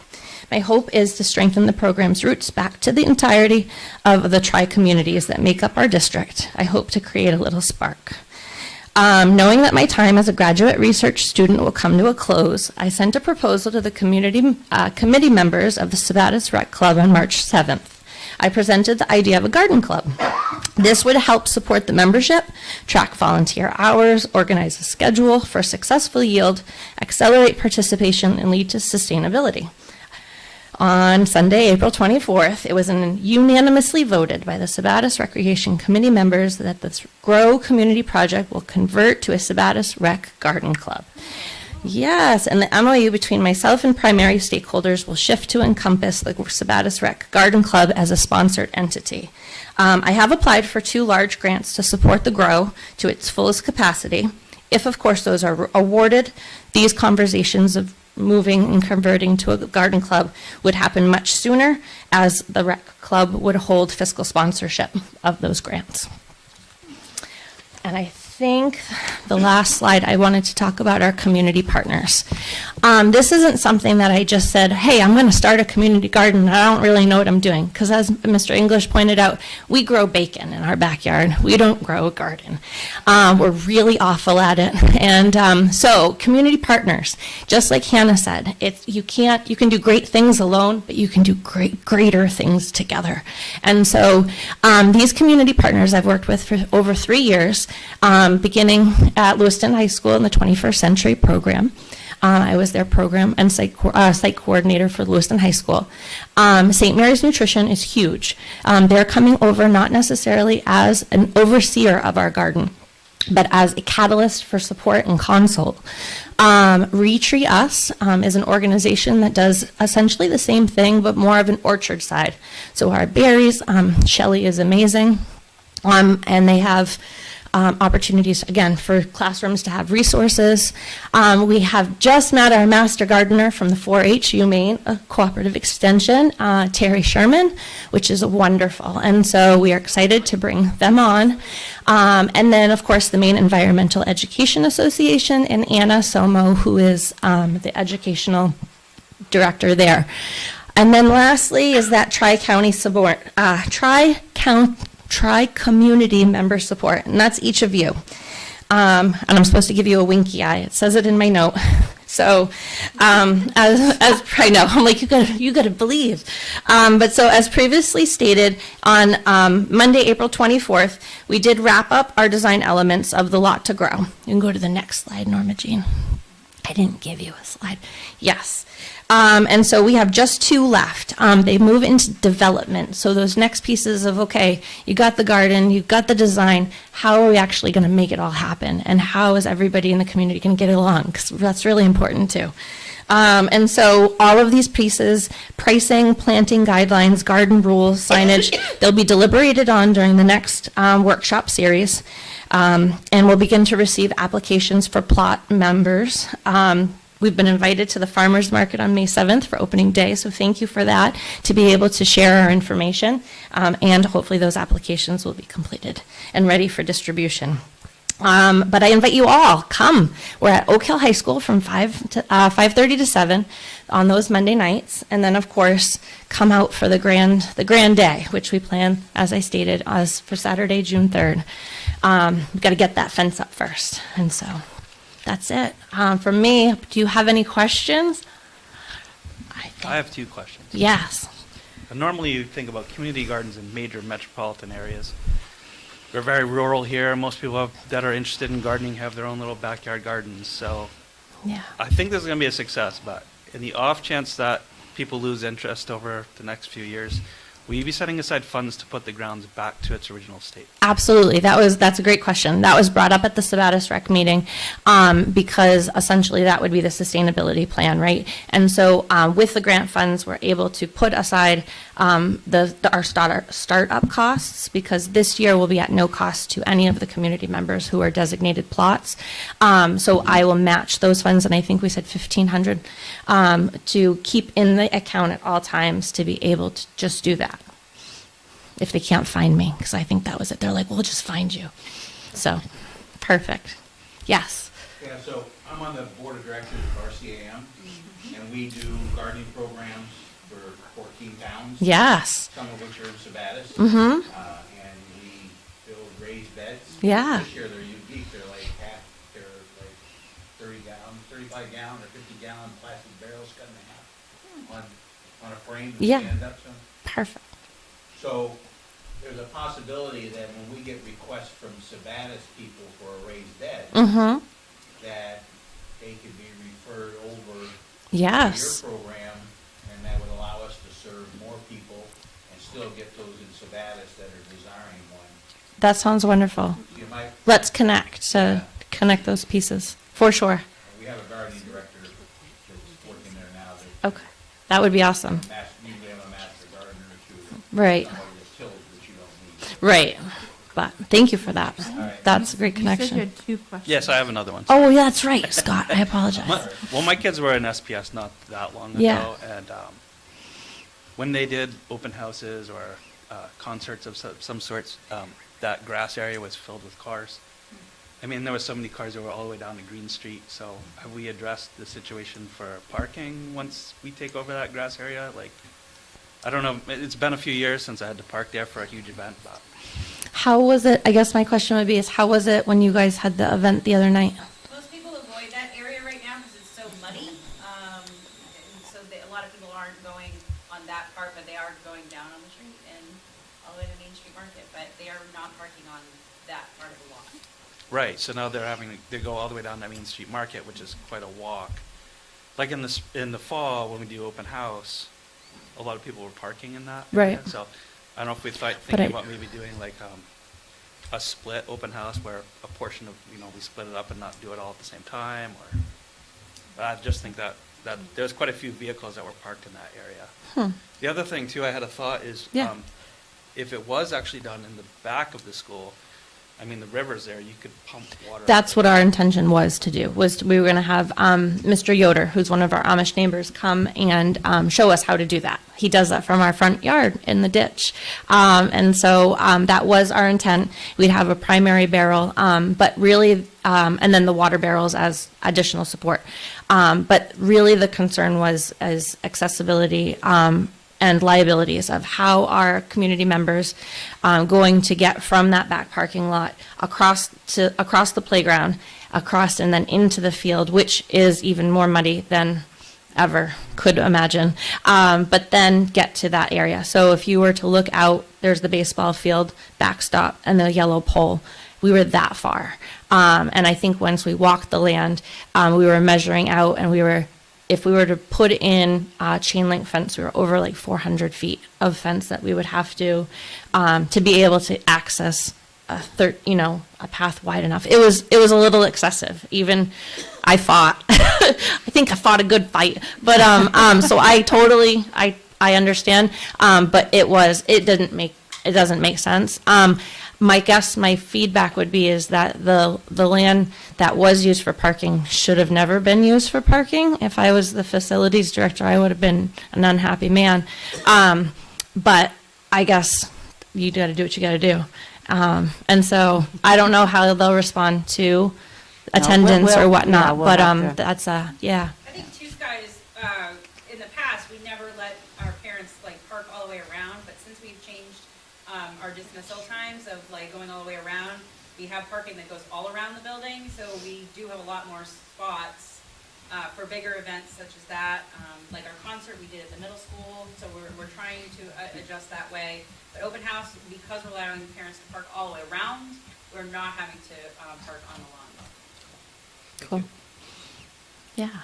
My hope is to strengthen the program's roots back to the entirety of the tri-communities that make up our district. I hope to create a little spark. Knowing that my time as a graduate research student will come to a close, I sent a proposal to the committee members of the Sabatis Rec Club on March 7th. I presented the idea of a garden club. This would help support the membership, track volunteer hours, organize a schedule for successful yield, accelerate participation, and lead to sustainability. On Sunday, April 24th, it was unanimously voted by the Sabatis Recreation Committee members that the GROW Community Project will convert to a Sabatis Rec Garden Club. Yes, and the MOU between myself and primary stakeholders will shift to encompass the Sabatis Rec Garden Club as a sponsored entity. I have applied for 2 large grants to support the GROW to its fullest capacity. If, of course, those are awarded, these conversations of moving and converting to a garden club would happen much sooner, as the rec club would hold fiscal sponsorship of those grants. And I think the last slide, I wanted to talk about our community partners. This isn't something that I just said, hey, I'm going to start a community garden. I don't really know what I'm doing. Because as Mr. English pointed out, we grow bacon in our backyard. We don't grow a garden. We're really awful at it. And so community partners, just like Hannah said, you can do great things alone, but you can do greater things together. And so these community partners I've worked with for over 3 years, beginning at Lewiston High School in the 21st Century program. I was their program and site coordinator for Lewiston High School. St. Mary's Nutrition is huge. They're coming over not necessarily as an overseer of our garden, but as a catalyst for support and consult. Retreat Us is an organization that does essentially the same thing, but more of an orchard side. So our berries, Shelley is amazing, and they have opportunities, again, for classrooms to have resources. We have just met our master gardener from the 4-H UMaine Cooperative Extension, Terry Sherman, which is wonderful. And so we are excited to bring them on. And then, of course, the Maine Environmental Education Association and Anna Somo, who is the educational director there. And then lastly is that tri-county support, tri-community member support, and that's each of you. And I'm supposed to give you a winky eye. It says it in my note. So, as I know, I'm like, you gotta believe. But so as previously stated, on Monday, April 24th, we did wrap up our design elements of the Lot to Grow. You can go to the next slide, Norma Jean. I didn't give you a slide. Yes. And so we have just 2 left. They move into development. So those next pieces of, okay, you got the garden, you've got the design, how are we actually going to make it all happen? And how is everybody in the community going to get along? Because that's really important too. And so all of these pieces, pricing, planting guidelines, garden rules, signage, they'll be deliberated on during the next workshop series. And we'll begin to receive applications for plot members. We've been invited to the farmers market on May 7th for opening day, so thank you for that, to be able to share our information, and hopefully those applications will be completed and ready for distribution. But I invite you all, come. We're at Oak Hill High School from 5:30 to 7 on those Monday nights, and then of course come out for the grand day, which we plan, as I stated, as for Saturday, June 3rd. We've got to get that fence up first, and so that's it. From me, do you have any questions? I have 2 questions. Yes. Normally you think about community gardens in major metropolitan areas. We're very rural here. Most people that are interested in gardening have their own little backyard gardens. So Yeah. I think this is going to be a success, but in the off chance that people lose interest over the next few years, will you be setting aside funds to put the grounds back to its original state? Absolutely. That's a great question. That was brought up at the Sabatis Rec meeting, because essentially that would be the sustainability plan, right? And so with the grant funds, we're able to put aside our startup costs, because this year will be at no cost to any of the community members who are designated plots. So I will match those funds, and I think we said $1,500 to keep in the account at all times to be able to just do that. If they can't find me, because I think that was it. They're like, we'll just find you. So, perfect. Yes. Yeah, so I'm on the board of directors of RCAM, and we do gardening programs for 14 towns. Yes. Some of which are in Sabatis. Mm-hmm. And we build raised beds. Yeah. This year they're unique. They're like 35 gallon or 50 gallon plastic barrels cut in half on a frame that Yeah. stand up to. Perfect. So there's a possibility that when we get requests from Sabatis people for a raised bed, Mm-hmm. that they could be referred over Yes. to your program, and that would allow us to serve more people and still get those in Sabatis that are desiring one. That sounds wonderful. You might, Let's connect connect those pieces, for sure. we have a gardening director that's working there now. That Okay. That would be awesome. usually have a master gardener or two. Right. Somebody that tills that you don't need. Right. But thank you for that. right. That's a great You said you connection. had 2 questions. Yes, I have another one. Oh, yeah, that's right, Scott. I apologize. My kids were in SPS not that long ago, Yeah. and when they did open houses or concerts of some sorts, that grass area was filled with cars. I mean, there were so many cars that were all the way down to Green Street. So have we addressed the situation for parking once we take over that grass area? Like, I don't know. It's been a few years since I had to park there for a huge event, but How was it? I guess my question would be is how was it when you guys had the event the other night? Most people avoid that area right now because it's so muddy. And so a lot of people aren't going on that part, but they are going down on the street and all the way to Main Street Market. But they are not parking on that part of the lot. right. So now they go all the way down to Main Street Market, which is quite a walk. Like in the fall when we do open house, a lot of people were parking in that area. Right. So I don't know if we But thinking about maybe doing like a split open house where a portion of, we split it up and not do it all at the same time, or I just think that there's quite a few vehicles that were parked in that area. The other thing too, I had a thought is, Yeah. if it was actually done in the back of the school, I mean, the river's there, you could pump water. That's what our intention was to do, we were going to have Mr. Yoder, who's one of our Amish neighbors, come and show us how to do that. He does that from our front yard in the ditch. And so that was our intent. We'd have a primary barrel, but really, and then the water barrels as additional support. But really the concern was as accessibility and liabilities of how our community members going to get from that back parking lot across the playground, across and then into the field, which is even more muddy than ever could imagine, but then get to that area. So if you were to look out, there's the baseball field, backstop, and the yellow pole. We were that far. And I think once we walked the land, we were measuring out, and if we were to put in chain link fence, we were over like 400 feet of fence that we would have to be able to access a path wide enough. It was a little excessive. Even I fought. I think I fought a good fight. But so I understand. But it doesn't make sense. My feedback would be is that the land that was used for parking should have never been used for parking. If I was the facilities director, I would have been an unhappy man. But I guess you got to do what you got to do. And so I don't know how they'll respond to attendance or whatnot, but that's yeah. I think Two Skies, in the past, we never let our parents like park all the way around, but since we've changed our dismissal times of like going all the way around, we have parking that goes all around the building, so we do have a lot more spots for bigger events such as that. Like our concert we did at the middle school, so we're trying to adjust that way. But open house, because we're allowing the parents to park all the way around, we're not having to park on the lawn. Cool. Yeah.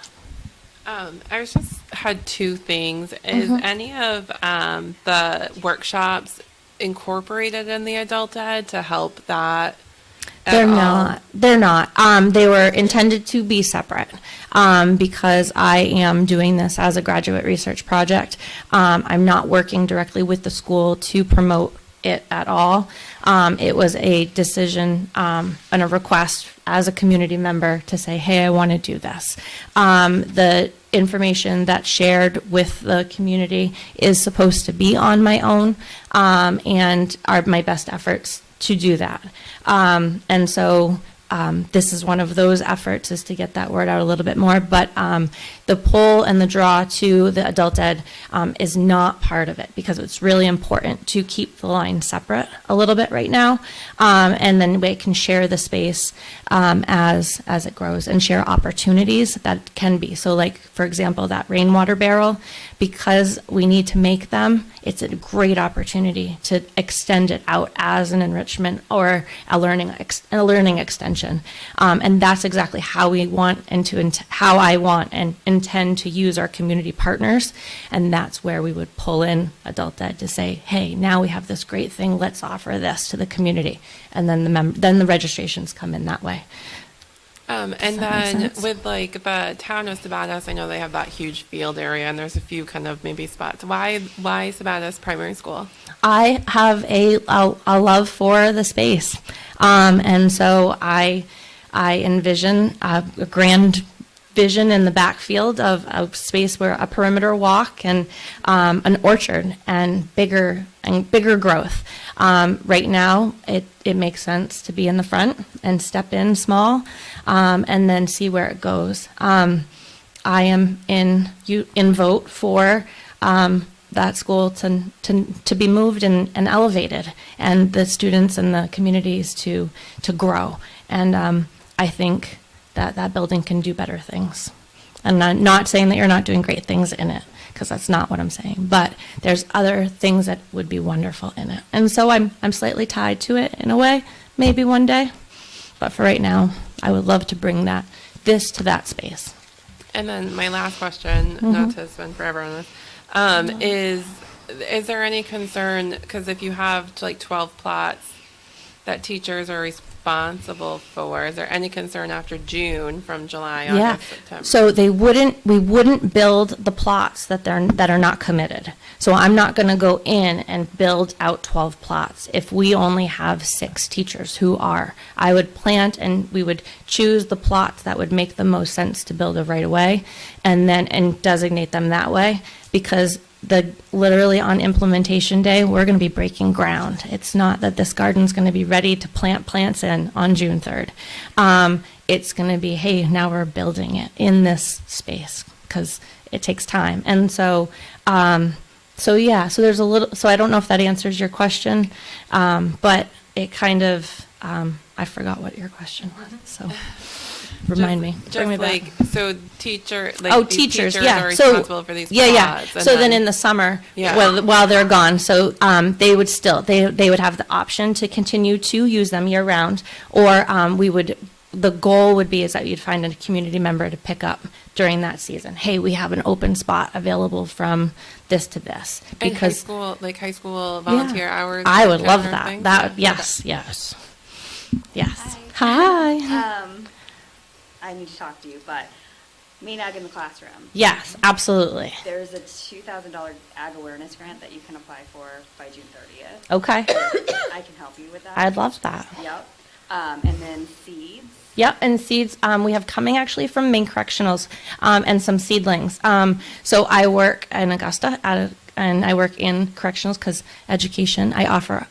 I was just had two things. Is any of the workshops incorporated in the adult ed to help that? They're not. They were intended to be separate because I am doing this as a graduate research project. I'm not working directly with the school to promote it at all. It was a decision and a request as a community member to say, hey, I want to do this. The information that's shared with the community is supposed to be on my own and are my best efforts to do that. And so this is one of those efforts, is to get that word out a little bit more. But the pull and the draw to the adult ed is not part of it, because it's really important to keep the line separate a little bit right now. And then we can share the space as it grows, and share opportunities that can be. So like, for example, that rainwater barrel, because we need to make them, it's a great opportunity to extend it out as an enrichment or a learning extension. And that's exactly how we want how I want and intend to use our community partners. And that's where we would pull in adult ed to say, hey, now we have this great thing, let's offer this to the community. And then the registrations come in that way. And then with like the town of Sabatis, I know they have that huge field area, and there's a few kind of maybe spots. Why Sabatis Primary School? I have a love for the space, and so I envision a grand vision in the backfield of a space where a perimeter walk and an orchard and bigger growth. Right now, it makes sense to be in the front and step in small, and then see where it goes. I am in vote for that school to be moved and elevated, and the students and the communities to grow. And I think that building can do better things. And I'm not saying that you're not doing great things in it, because that's not what I'm saying. But there's other things that would be wonderful in it. And so I'm slightly tied to it in a way, maybe one day. But for right now, I would love to bring this to that space. And then my last question, not to spend forever on this, is there any concern, because if you have like 12 plots that teachers are responsible for? Is there any concern after June from July, Yeah. August, September? So we wouldn't build the plots that are not committed. So I'm not going to go in and build out 12 plots if we only have 6 teachers who are. I would plant and we would choose the plots that would make the most sense to build right away and designate them that way, because literally on implementation day, we're going to be breaking ground. It's not that this garden's going to be ready to plant plants in on June 3rd. It's going to be, hey, now we're building it in this space because it takes time. And so there's a little, so I don't know if that answers your question, but it kind of, I forgot what your question was, so remind me. Bring me back. So teachers are So, responsible for these plots. And So then in the summer, Yeah. while they're gone, so they would still, they would have the option to continue to use them year round, or the goal would be is that you'd find a community member to pick up during that season. Hey, we have an open spot available from this to this. And high school volunteer hours. I would love kind of that. thing? Yes. Hi. I need to talk to you, but Maine Ag in the Classroom. Yes, absolutely. There's a $2,000 ag awareness grant that you can apply for by June 30th. Okay. I can help you with that. I'd love that. Yep. And then seeds. Yep, and seeds we have coming actually from Maine Correctionals and some seedlings. So I work in Augusta and I work in correctionals because education, I offer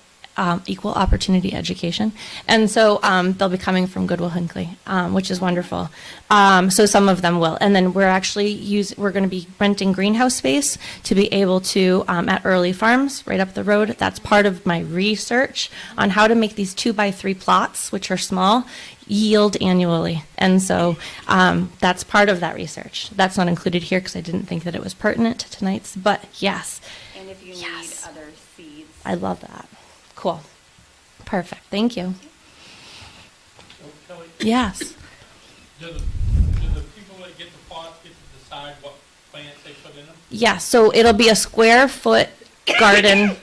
equal opportunity education. And so they'll be coming from Goodwill Hinckley, which is wonderful. So some of them will. And then we're going to be renting greenhouse space to be able to, at Early Farms, right up the road. That's part of my research on how to make these 2x3 plots, which are small, yield annually. And so that's part of that research. That's not included here because I didn't think that it was pertinent to tonight's, but yes. And if you need other seeds. I love that. Cool. Perfect. Thank you. So Kelly, Yes. do the people that get the plots get to decide what plants they put in them? Yeah, so it'll be a square foot garden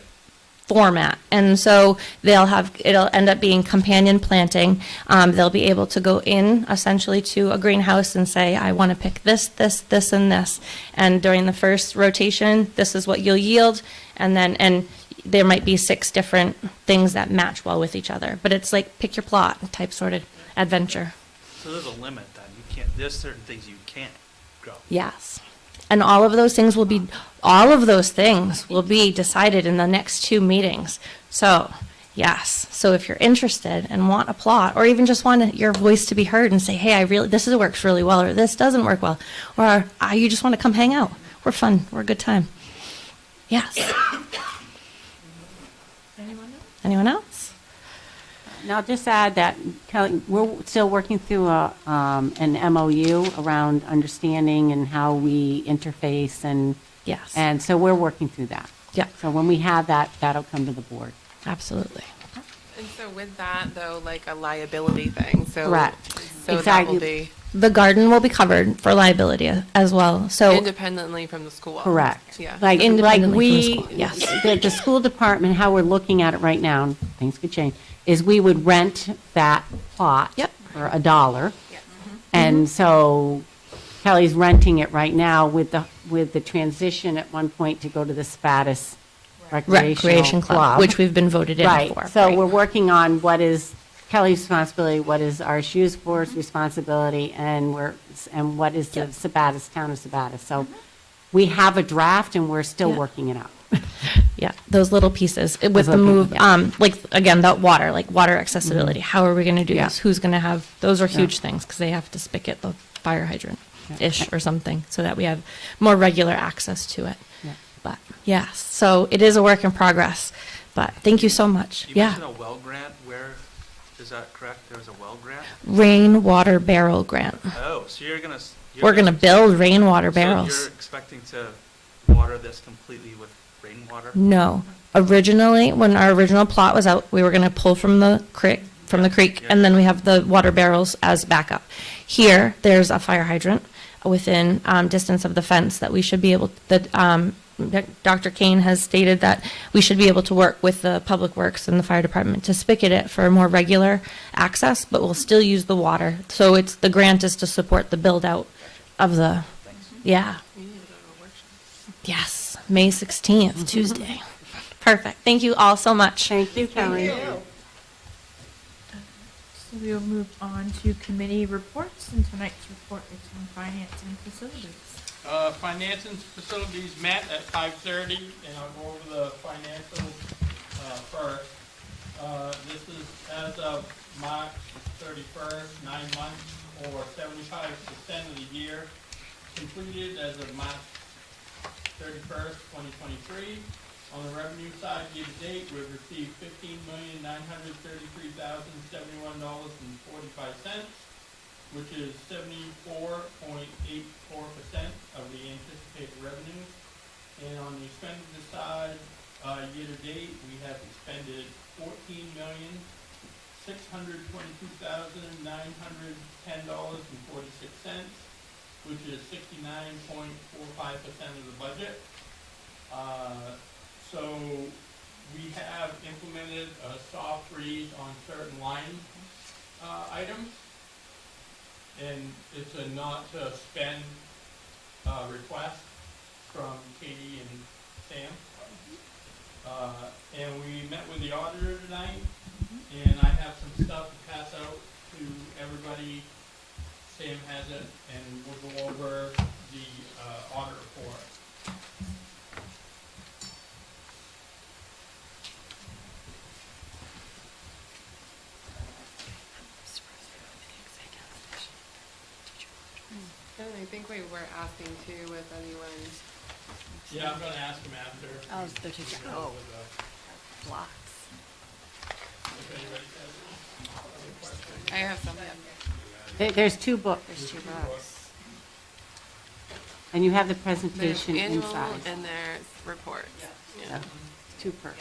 format. And so it'll end up being companion planting. They'll be able to go in essentially to a greenhouse and say, I want to pick this, this, this, and this. And during the first rotation, this is what you'll yield. And there might be 6 different things that match well with each other. But it's like pick your plot type sort of adventure. So there's a limit then. There's certain things you can't grow. Yes. And all of those things will be decided in the next 2 meetings. So, yes. So if you're interested and want a plot, or even just want your voice to be heard and say, hey, this works really well, or this doesn't work well, or you just want to come hang out. We're fun. We're a good time. Yes. Anyone else? And I'll just add that, Kelly, we're still working through an MOU around understanding and how we interface and. Yes. And so we're working through that. Yeah. So when we have that, that'll come to the board. Absolutely. And so with that, though, like a liability thing, so. Correct. So that Exactly. will be The garden will be covered for liability as well. So independently from the school. Correct. Yeah. Like Independently from the school, yes. the school department, how we're looking at it right now, and things could change, is we would rent that plot. Yep. For $1. And so Kelly's renting it right now with the transition at one point to go to the Spatus Recreation Club, which we've been voted in Right. for. So right. we're working on what is Kelly's responsibility, what is RSU4's responsibility, and what is the Sabatis, town of Sabatis. So we have a draft and we're still working it out. Yeah, those little pieces with Those the little move, pieces, like again, that water accessibility. How are we going to do this? Who's going to have? Those are huge things because they have to spigot the fire hydrant ish or something so that we have more regular access to it. Yeah. But yes, so it is a work in progress. But thank you so much. You Yeah, mentioned a well grant. Where is that correct? There was a well grant. rainwater barrel grant. Oh, so We're going to build rainwater So barrels. you're expecting to water this completely with rainwater? No. Originally, when our original plot was out, we were going to pull from the creek, and then we have the water barrels as backup. Here, there's a fire hydrant within distance of the fence that we should be able, that Dr. Kane has stated that we should be able to work with the Public Works and the Fire Department to spigot it for more regular access, but we'll still use the water. So the grant is to support the build out of the, yeah. Yes, May 16th, Tuesday. Perfect. Thank you all so much. Thank you, Kelly. So we will move on to committee reports, and tonight's report is on finance and facilities. Finance and facilities met at 5:30, and I'll go over the financials first. This is as of March 31st, 9 months, or 75% of the year, completed as of March 31st, 2023. On the revenue side, year to date, we've received $15,933,071.45, which is 74.84% of the anticipated revenues. And on the expenditure side, year to date, we have expended $14,622,910.46, which is 69.45% of the budget. So we have implemented a soft freeze on certain line items, and it's a not to spend request from Katie and Sam. And we met with the auditor tonight, and I have some stuff to pass out to everybody. Sam has it, and we'll go over the audit report. I think we were asking too if anyone's. Yeah, I'm gonna ask him after. Oh, they're too With, oh, with, blocks. if anybody has any other questions. I have something. There's two books, There's 2 bucks. and you have the There's presentation annual inside. and there's reports. Yeah. So, 2 per.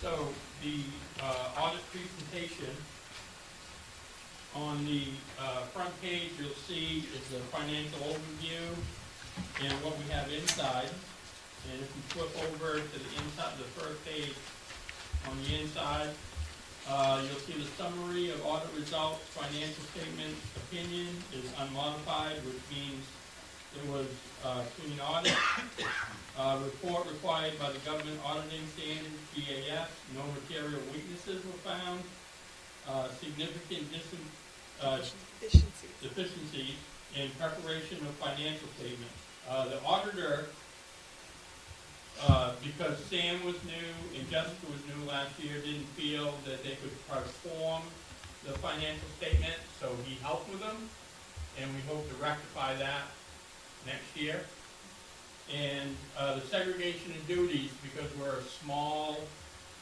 So the audit presentation, on the front page, you'll see is the financial overview and what we have inside. And if you flip over to the inside, the first page, on the inside, you'll see the summary of audit results, financial statement opinion is unmodified, which means it was clean audit. Report required by the government auditing standards, GAF, no material weaknesses were found. Significant deficiencies in preparation of financial statements. The auditor, because Sam was new and Jessica was new last year, didn't feel that they could perform the financial statement, so he helped with them, and we hope to rectify that next year. And the segregation of duties, because we're a small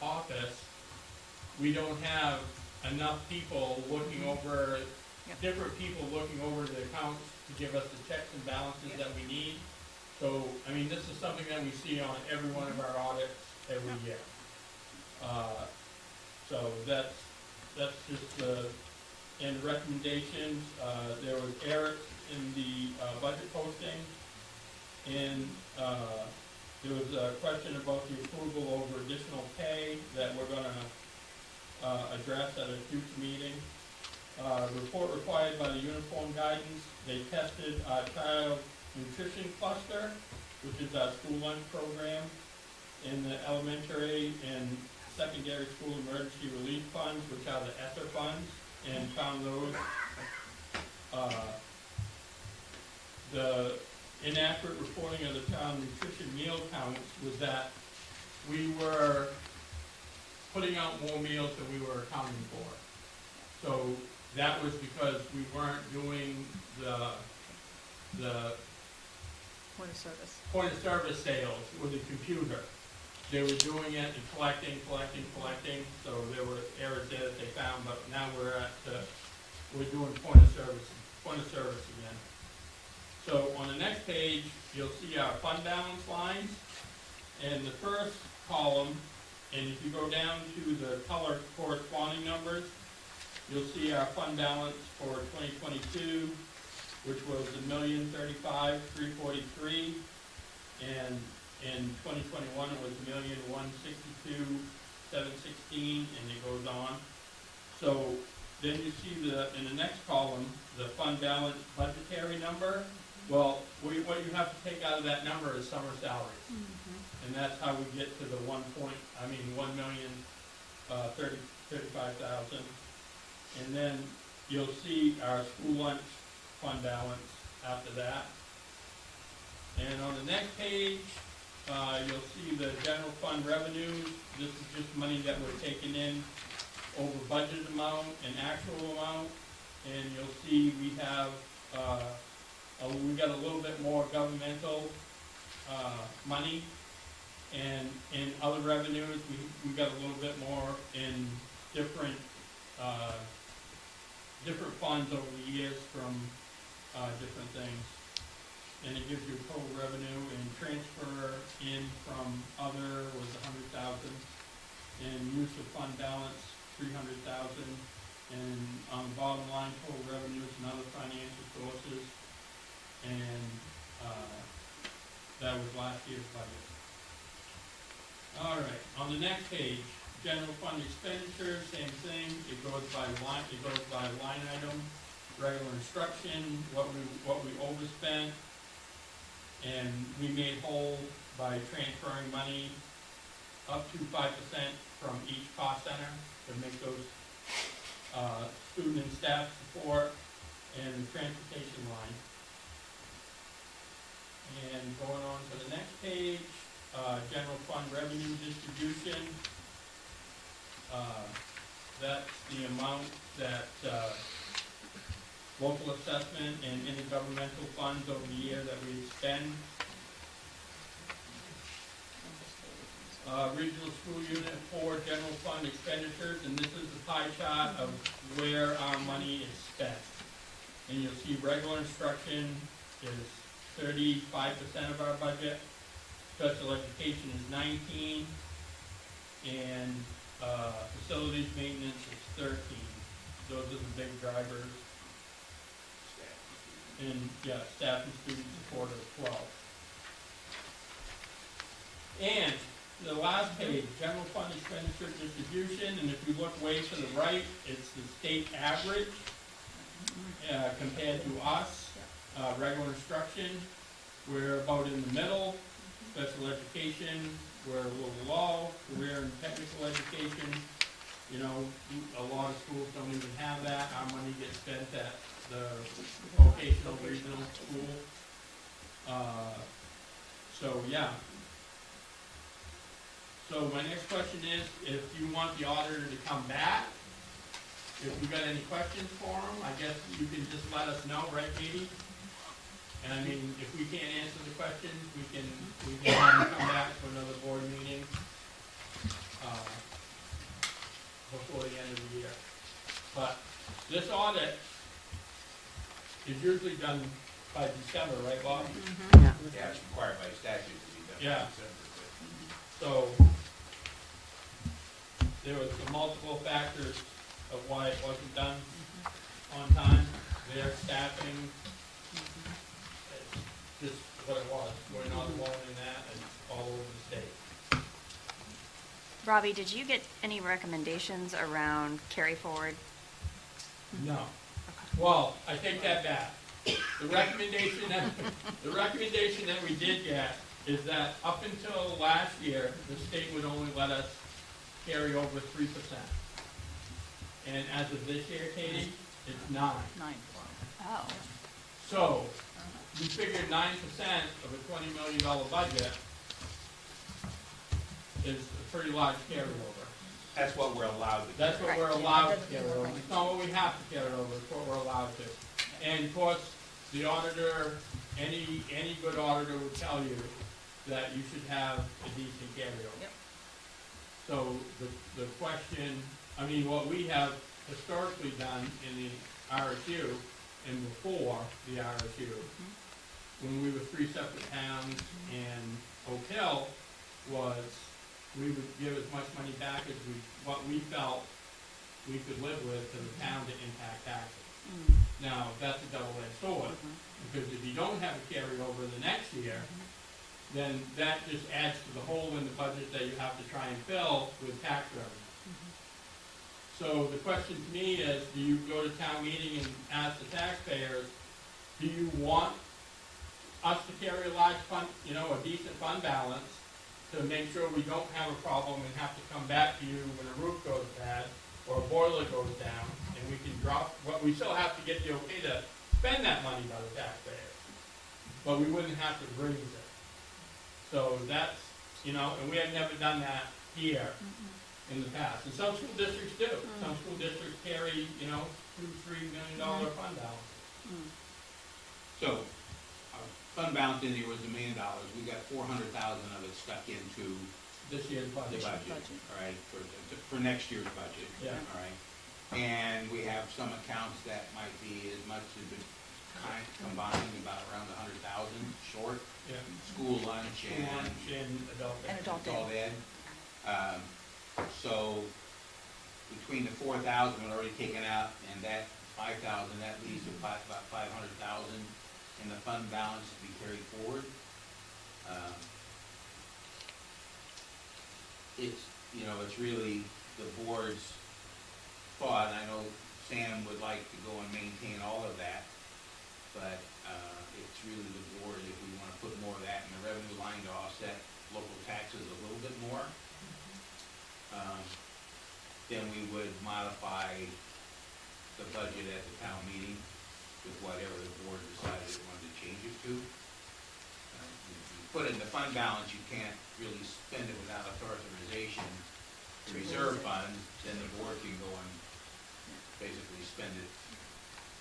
office, we don't have enough people looking over, different people looking over the accounts to give us the checks and balances that we need. So, I mean, this is something that we see on every one of our audits every year. So that's just the, and the recommendations, there was errors in the budget posting, and there was a question about the approval over additional pay that we're gonna address at a future meeting. Report required by the uniform guidance, they tested our child nutrition cluster, which is our school lunch program, in the elementary and secondary school emergency relief funds, which are the ESSER funds, and found those. The inaccurate reporting of the child nutrition meal counts was that we were putting out more meals than we were accounting for. So that was because we weren't doing the Point of service. point of service sales with the computer. They were doing it and collecting, so there were errors there that they found, but now we're doing point of service again. So on the next page, you'll see our fund balance lines, and the first column, and if you go down to the color corresponding numbers, you'll see our fund balance for 2022, which was $1,035,343, and in 2021 it was $1,162,716, and it goes on. So then you see in the next column, the fund balance budgetary number. Well, what you have to take out of that number is summer salaries. And that's how we get to the 1,035,000. And then you'll see our school lunch fund balance after that. And on the next page, you'll see the general fund revenues. This is just money that we're taking in over budget amount and actual amount. And you'll see we have, we got a little bit more governmental money, and in other revenues, we got a little bit more in different funds over the years from different things. And it gives you total revenue, and transfer in from other was $100,000, and use of fund balance $300,000, and on the bottom line, total revenues and other financial sources, and that was last year's budget. All right, on the next page, general fund expenditures, same thing. It goes by line. It goes by line item, regular instruction, what we overspent, and we made whole by transferring money up to 5% from each cost center to make those student and staff support and the transportation line. And going on to the next page, general fund revenue distribution. That's the amount that local assessment and intergovernmental funds over the year that we spend. Regional School Unit 4 general fund expenditures, and this is the pie chart of where our money is spent. And you'll see regular instruction is 35% of our budget, special education is 19%, and facilities maintenance is 13%. Those are the big drivers. And yeah, staff and student support is 12%. And the last page, general fund expenditure distribution, and if you look way to the right, it's the state average compared to us. Regular instruction, we're about in the middle. Special education, we're a little low. Career and technical education, you know, a lot of schools don't even have that. Our money gets spent at the vocational regional school. So yeah. So my next question is, if you want the auditor to come back, if you got any questions for him, I guess you can just let us know, right, Katie? And I mean, if we can't answer the questions, we can have him come back to another board meeting before the end of the year. But this audit is usually done by December, right, Bob? Yeah. Yeah, it's required by statute to be done. Yeah. in December, but- So there was multiple factors of why it wasn't done on time. Their staffing, it's just what it was. We're not alone in that, and all over the state. Robbie, did you get any recommendations around carry forward? No. Well, I take that back. The recommendation that we did get is that up until last year, the state would only let us carry over 3%. And as of this year, Katie, it's 9%. Oh. So, we figured 9% of a $20 million budget is a pretty large carryover. That's what we're allowed to do. That's what we're allowed to carry over. It's not what we have to carry over, it's what we're allowed to. And of course, the auditor, any good auditor would tell you that you should have a decent carryover. Yep. So the question, I mean, what we have historically done in the RSU and before the RSU, when we were 3 separate towns and Oak Hill, was we would give as much money back as what we felt we could live with for the town to impact taxes. Now, that's a double-edged sword, because if you don't have a carryover the next year, then that just adds to the hole in the budget that you have to try and fill with tax revenue. So the question to me is, do you go to town meeting and ask the taxpayers, do you want us to carry a large fund, you know, a decent fund balance to make sure we don't have a problem and have to come back to you when a roof goes bad or a boiler goes down, and we can drop, what we still have to get the okay to spend that money by the taxpayers, but we wouldn't have to raise it. So that's, you know, and we have never done that here in the past. And some school districts do. Some school districts carry, you know, $2-3 million fund balance. So, our fund balance in here was $1 million. We got 400,000 of it stuck into This year's the budget. budget, all right, for next year's budget. Yeah. All right. And we have some accounts that might be as much as combined about around 100,000 short. Yeah. School lunch School lunch and adult ed. And adult ed. adult ed. So between the 4,000 we're already taken out and that 5,000, that leaves about 500,000 in the fund balance to be carried forward. It's, you know, it's really the board's thought. I know Sam would like to go and maintain all of that, but it's really the board if we want to put more of that in the revenue line to offset local taxes a little bit more. Then we would modify the budget at the town meeting with whatever the board decided it wanted to change it to. You put it in the fund balance, you can't really spend it without authorization. The reserve fund, then the board can go and basically spend it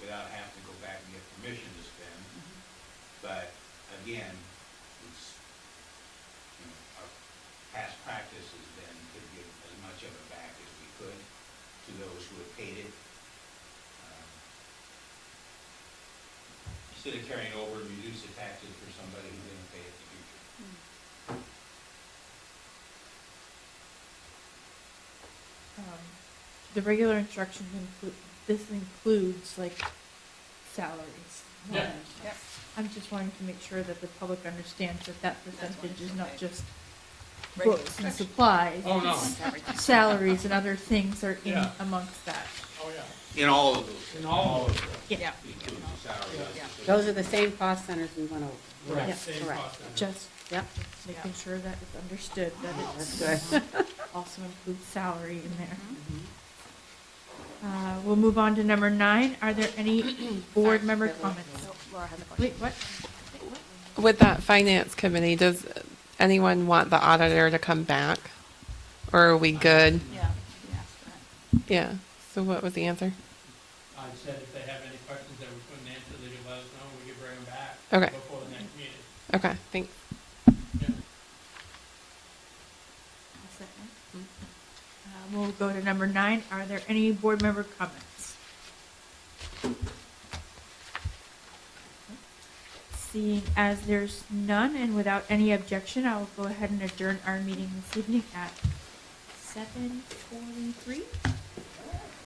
without having to go back and get permission to spend. But again, it's, you know, our past practice has been to give as much of it back as we could to those who have paid it. Instead of carrying over and reduce the taxes for somebody who didn't pay it in the future. The regular instructions this includes like salaries. Yeah. Yep. I'm just wanting to make sure that the public understands that that percentage is not just Regular books and instruction. supplies. Oh, no. It's salaries and other things are in Yeah. amongst that. Oh, yeah. In all of those, In all of those. Yeah. including the salary. Yeah. Those are the same cost centers we went over. Correct. Yeah. Same Correct. cost center. Just Yep, making sure that it's understood that that's it's good. also includes salary in there. We'll move on to number 9. Are there any board member comments? Laura has a question. Wait, what? With that finance committee, does anyone want the auditor to come back? Or are we good? Yeah, we asked that. Yeah. So what was the answer? I said if they have any questions that we couldn't answer, they could let us know, we could bring them back. Okay. Before the next meeting. Okay, thanks. Yeah. That's it, right? We'll go to number 9. Are there any board member comments? Seeing as there's none and without any objection, I will go ahead and adjourn our meeting this evening at 7:43.